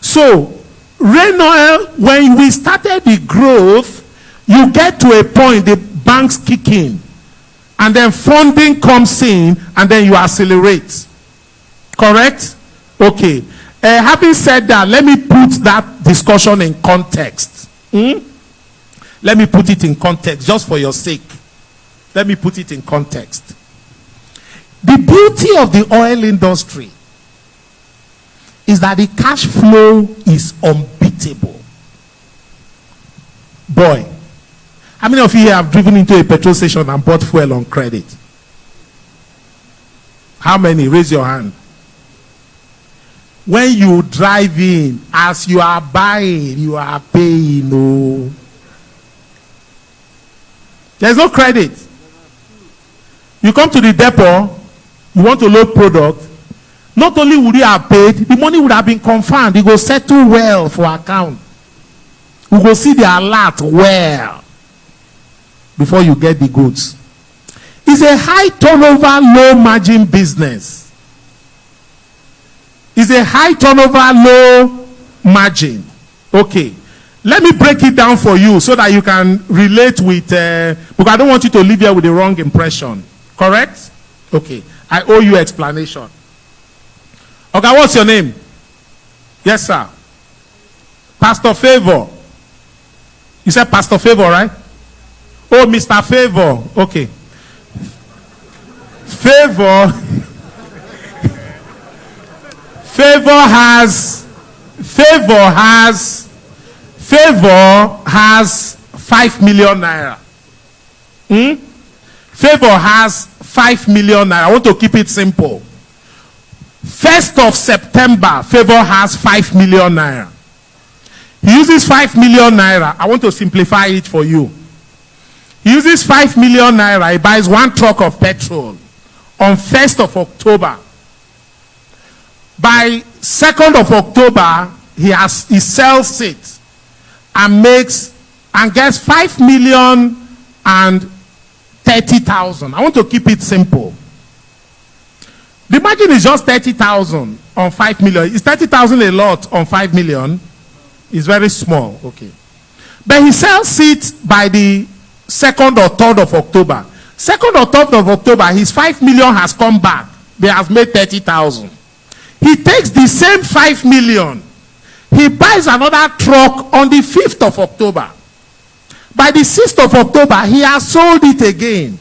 So, Rain Oil, when we started the growth, you get to a point, the banks kick in, and then funding comes in, and then you accelerate. Correct? Okay. Having said that, let me put that discussion in context. Let me put it in context, just for your sake. Let me put it in context. The beauty of the oil industry is that the cash flow is unbeatable. Boy, how many of you here have driven into a petrol station and bought fuel on credit? How many? Raise your hand. When you drive in, as you are buying, you are paying. No. There's no credit. You come to the depot, you want to load product. Not only would you have paid, the money would have been confirmed. You go settle well for account. You go see the alert well before you get the goods. It's a high turnover, low margin business. It's a high turnover, low margin. Okay. Let me break it down for you so that you can relate with, because I don't want you to leave here with the wrong impression. Correct? Okay. I owe you explanation. Okay, what's your name? Yes, sir. Pastor Favor. You said Pastor Favor, right? Oh, Mr. Favor. Okay. Favor. Favor has 5 million naira. Favor has 5 million naira. I want to keep it simple. 1st of September, Favor has 5 million naira. He uses 5 million naira. I want to simplify it for you. He uses 5 million naira. He buys 1 truck of petrol on 1st of October. By 2nd of October, he sells it and gets 5,030,000. I want to keep it simple. The margin is just 30,000 on 5 million. Is 30,000 a lot on 5 million? It's very small. Okay. But he sells it by the 2nd or 3rd of October. 2nd or 3rd of October, his 5 million has come back. They have made 30,000. He takes the same 5 million. He buys another truck on the 5th of October. By the 6th of October, he has sold it again.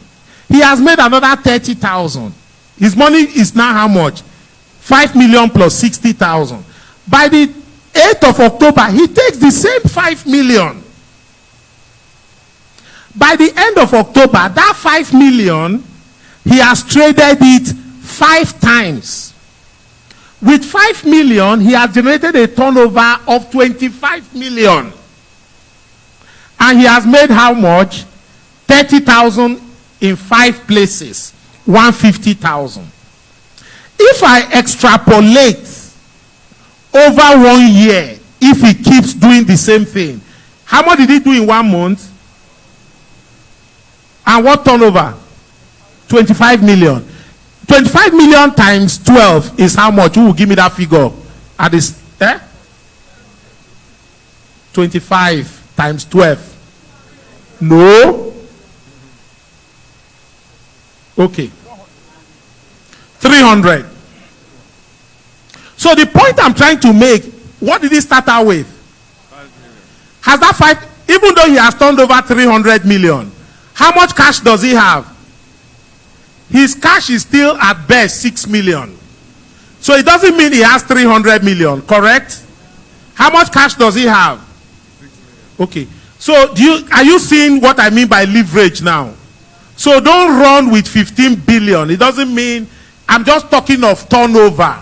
He has made another 30,000. His money is now how much? 5 million plus 60,000. By the 8th of October, he takes the same 5 million. By the end of October, that 5 million, he has traded it 5 times. With 5 million, he has generated a turnover of 25 million. And he has made how much? 30,000 in 5 places. 150,000. If I extrapolate over 1 year, if he keeps doing the same thing, how much did he do in 1 month? And what turnover? 25 million. 25 million times 12 is how much? Who will give me that figure? At this, 25 times 12. No. Okay. 300. So the point I'm trying to make, what did he start out with? 5 million. Has that 5, even though he has turned over 300 million, how much cash does he have? His cash is still at best 6 million. So it doesn't mean he has 300 million, correct? How much cash does he have? 6 million. Okay. So are you seeing what I mean by leverage now? So don't run with 15 billion. It doesn't mean, I'm just talking of turnover.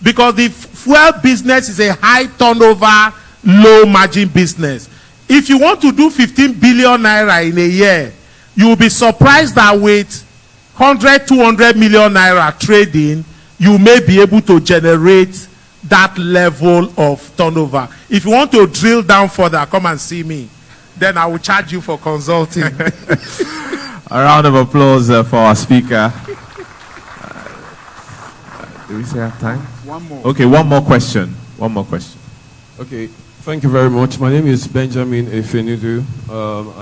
Because the fuel business is a high turnover, low margin business. If you want to do 15 billion naira in a year, you will be surprised that with 100, 200 million naira trading, you may be able to generate that level of turnover. If you want to drill down further, come and see me. Then I will charge you for consulting. A round of applause for our speaker. Do we still have time? One more. Okay, one more question. One more question. Okay, thank you very much. My name is Benjamin A.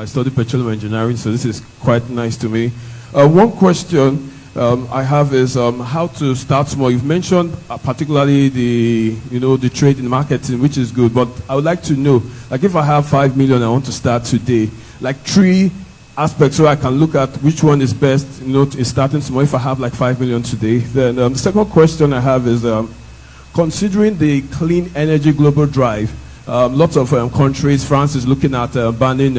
I study petroleum engineering, so this is quite nice to me. One question I have is how to start small. You've mentioned particularly the trade in marketing, which is good, but I would like to know, like if I have 5 million, I want to start today, like 3 aspects so I can look at which one is best, in starting small if I have like 5 million today. Then the second question I have is considering the clean energy global drive, lots of countries, France is looking at banning,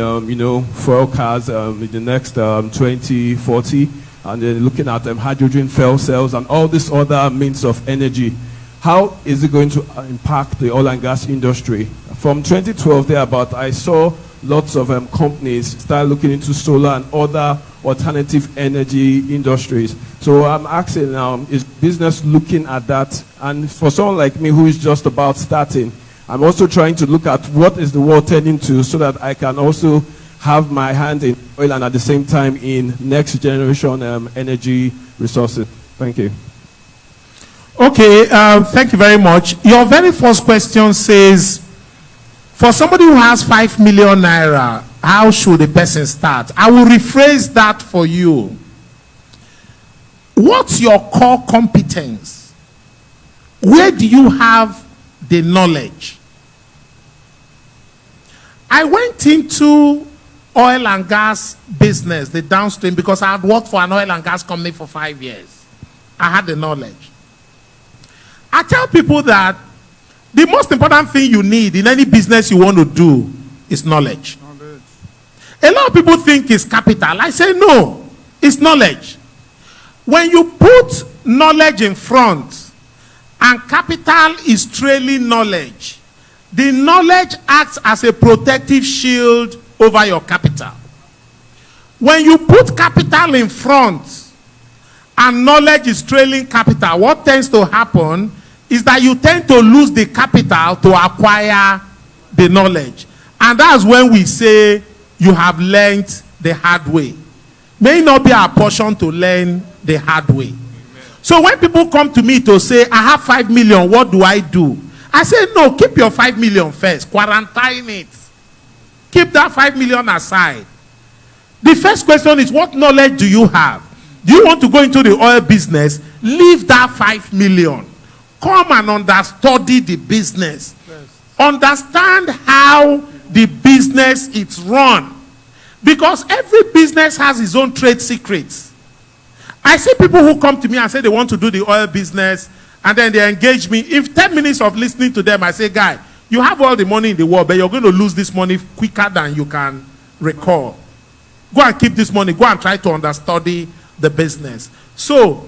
fuel cars in the next 2040, and they're looking at hydrogen fuel cells and all these other means of energy. How is it going to impact the oil and gas industry? From 2012 thereabout, I saw lots of companies start looking into solar and other alternative energy industries. So I'm asking now, is business looking at that? And for someone like me who is just about starting, I'm also trying to look at what is the world turning to so that I can also have my hand in oil and at the same time in next generation energy resources. Thank you. Okay, thank you very much. Your very first question says, for somebody who has 5 million naira, how should a person start? I will rephrase that for you. What's your core competence? Where do you have the knowledge? I went into oil and gas business, the downstream, because I had worked for an oil and gas company for 5 years. I had the knowledge. I tell people that the most important thing you need in any business you want to do is knowledge. A lot of people think it's capital. I say no, it's knowledge. When you put knowledge in front and capital is trailing knowledge, the knowledge acts as a protective shield over your capital. When you put capital in front and knowledge is trailing capital, what tends to happen is that you tend to lose the capital to acquire the knowledge. And that's when we say you have learned the hard way. May not be our portion to learn the hard way. Amen. So when people come to me to say, I have 5 million, what do I do? I say, no, keep your 5 million first. Quarantine it. Keep that 5 million aside. The first question is, what knowledge do you have? Do you want to go into the oil business? Leave that 5 million. Come and understudy the business. Yes. Understand how the business is run. Because every business has its own trade secrets. I see people who come to me and say they want to do the oil business, and then they engage me. If 10 minutes of listening to them, I say, guy, you have all the money in the world, but you're going to lose this money quicker than you can recall. Go and keep this money. Go and try to understudy the business. So,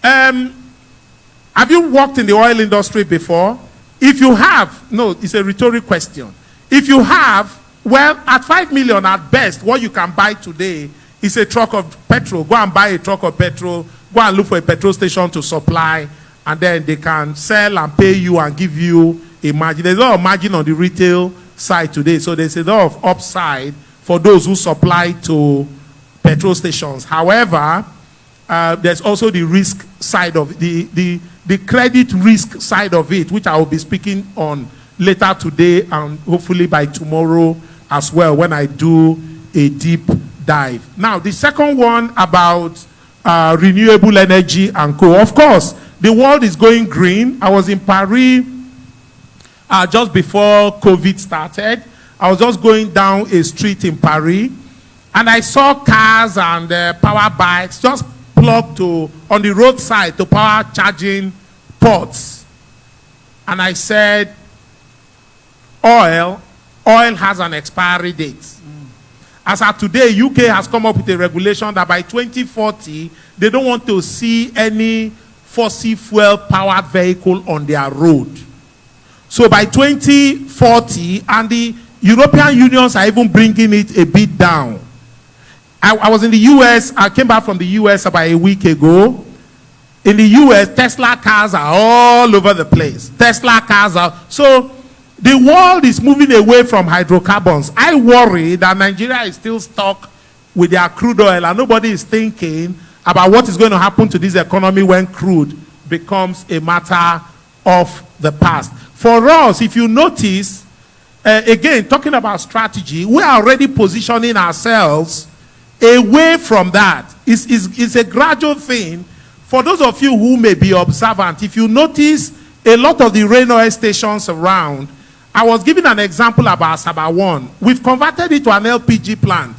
have you worked in the oil industry before? If you have, no, it's a rhetorical question. If you have, well, at 5 million at best, what you can buy today is a truck of petrol. Go and buy a truck of petrol. Go and look for a petrol station to supply, and then they can sell and pay you and give you a margin. There's a lot of margin on the retail side today, so there's a lot of upside for those who supply to petrol stations. However, there's also the risk side of the credit risk side of it, which I will be speaking on later today and hopefully by tomorrow as well when I do a deep dive. Now, the second one about renewable energy and co. Of course, the world is going green. I was in Paris just before COVID started. I was just going down a street in Paris, and I saw cars and power bikes just plugged on the roadside to power charging ports. And I said, oil has an expiry date. As of today, UK has come up with a regulation that by 2040, they don't want to see any fossil fuel powered vehicle on their road. So by 2040, and the European unions are even bringing it a bit down. I was in the US, I came back from the US about a week ago. In the US, Tesla cars are all over the place. Tesla cars are, so the world is moving away from hydrocarbons. I worry that Nigeria is still stuck with their crude oil, and nobody is thinking about what is going to happen to this economy when crude becomes a matter of the past. For us, if you notice, again, talking about strategy, we are already positioning ourselves away from that. It's a gradual thing. For those of you who may be observant, if you notice a lot of the rain oil stations around, I was giving an example about Sabah 1. We've converted it to an LPG plant.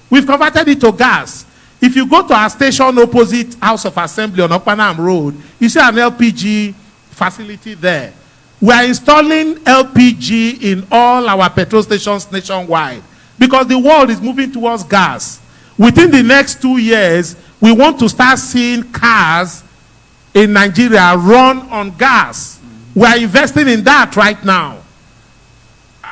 We've converted it to gas. If you go to our station opposite House of Assembly on Okpanam Road, you see an LPG facility there. We are installing LPG in all our petrol stations nationwide because the world is moving towards gas. Within the next 2 years, we want to start seeing cars in Nigeria run on gas. We are investing in that right now.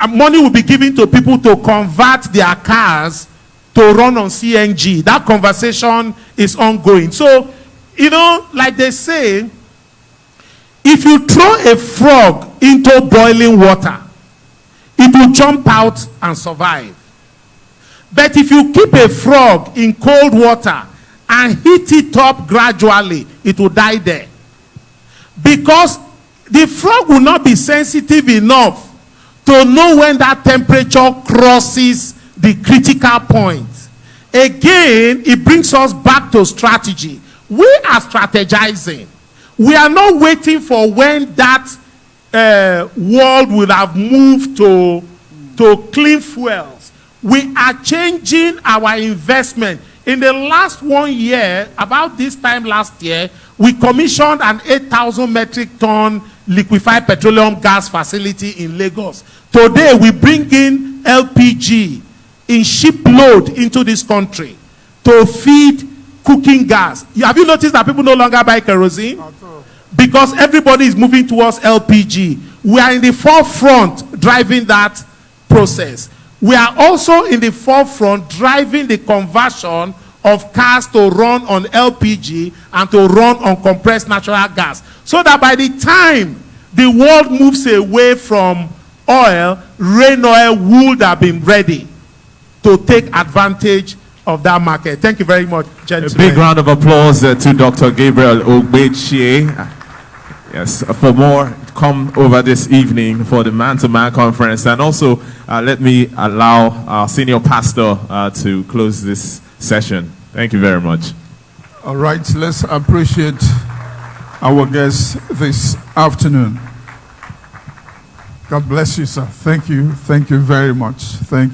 Money will be given to people to convert their cars to run on CNG. That conversation is ongoing. So, you know, like they say, if you throw a frog into boiling water, it will jump out and survive. But if you keep a frog in cold water and heat it up gradually, it will die there. Because the frog will not be sensitive enough to know when that temperature crosses the critical point. Again, it brings us back to strategy. We are strategizing. We are not waiting for when that world will have moved to clean fuels. We are changing our investment. In the last 1 year, about this time last year, we commissioned an 8,000 metric ton liquefied petroleum gas facility in Lagos. Today, we bring in LPG in shipload into this country to feed cooking gas. Have you noticed that people no longer buy kerosene? Because everybody is moving towards LPG. We are in the forefront driving that process. We are also in the forefront driving the conversion of cars to run on LPG and to run on compressed natural gas. So that by the time the world moves away from oil, rain oil would have been ready to take advantage of that market. Thank you very much, gentlemen. A big round of applause to Dr. Gabriel Ugbechie. Yes, for more, come over this evening for the man-to-man conference. And also, let me allow our senior pastor to close this session. Thank you very much. All right, let's appreciate our guests this afternoon. God bless you, sir. Thank you. Thank you very much. Thank you.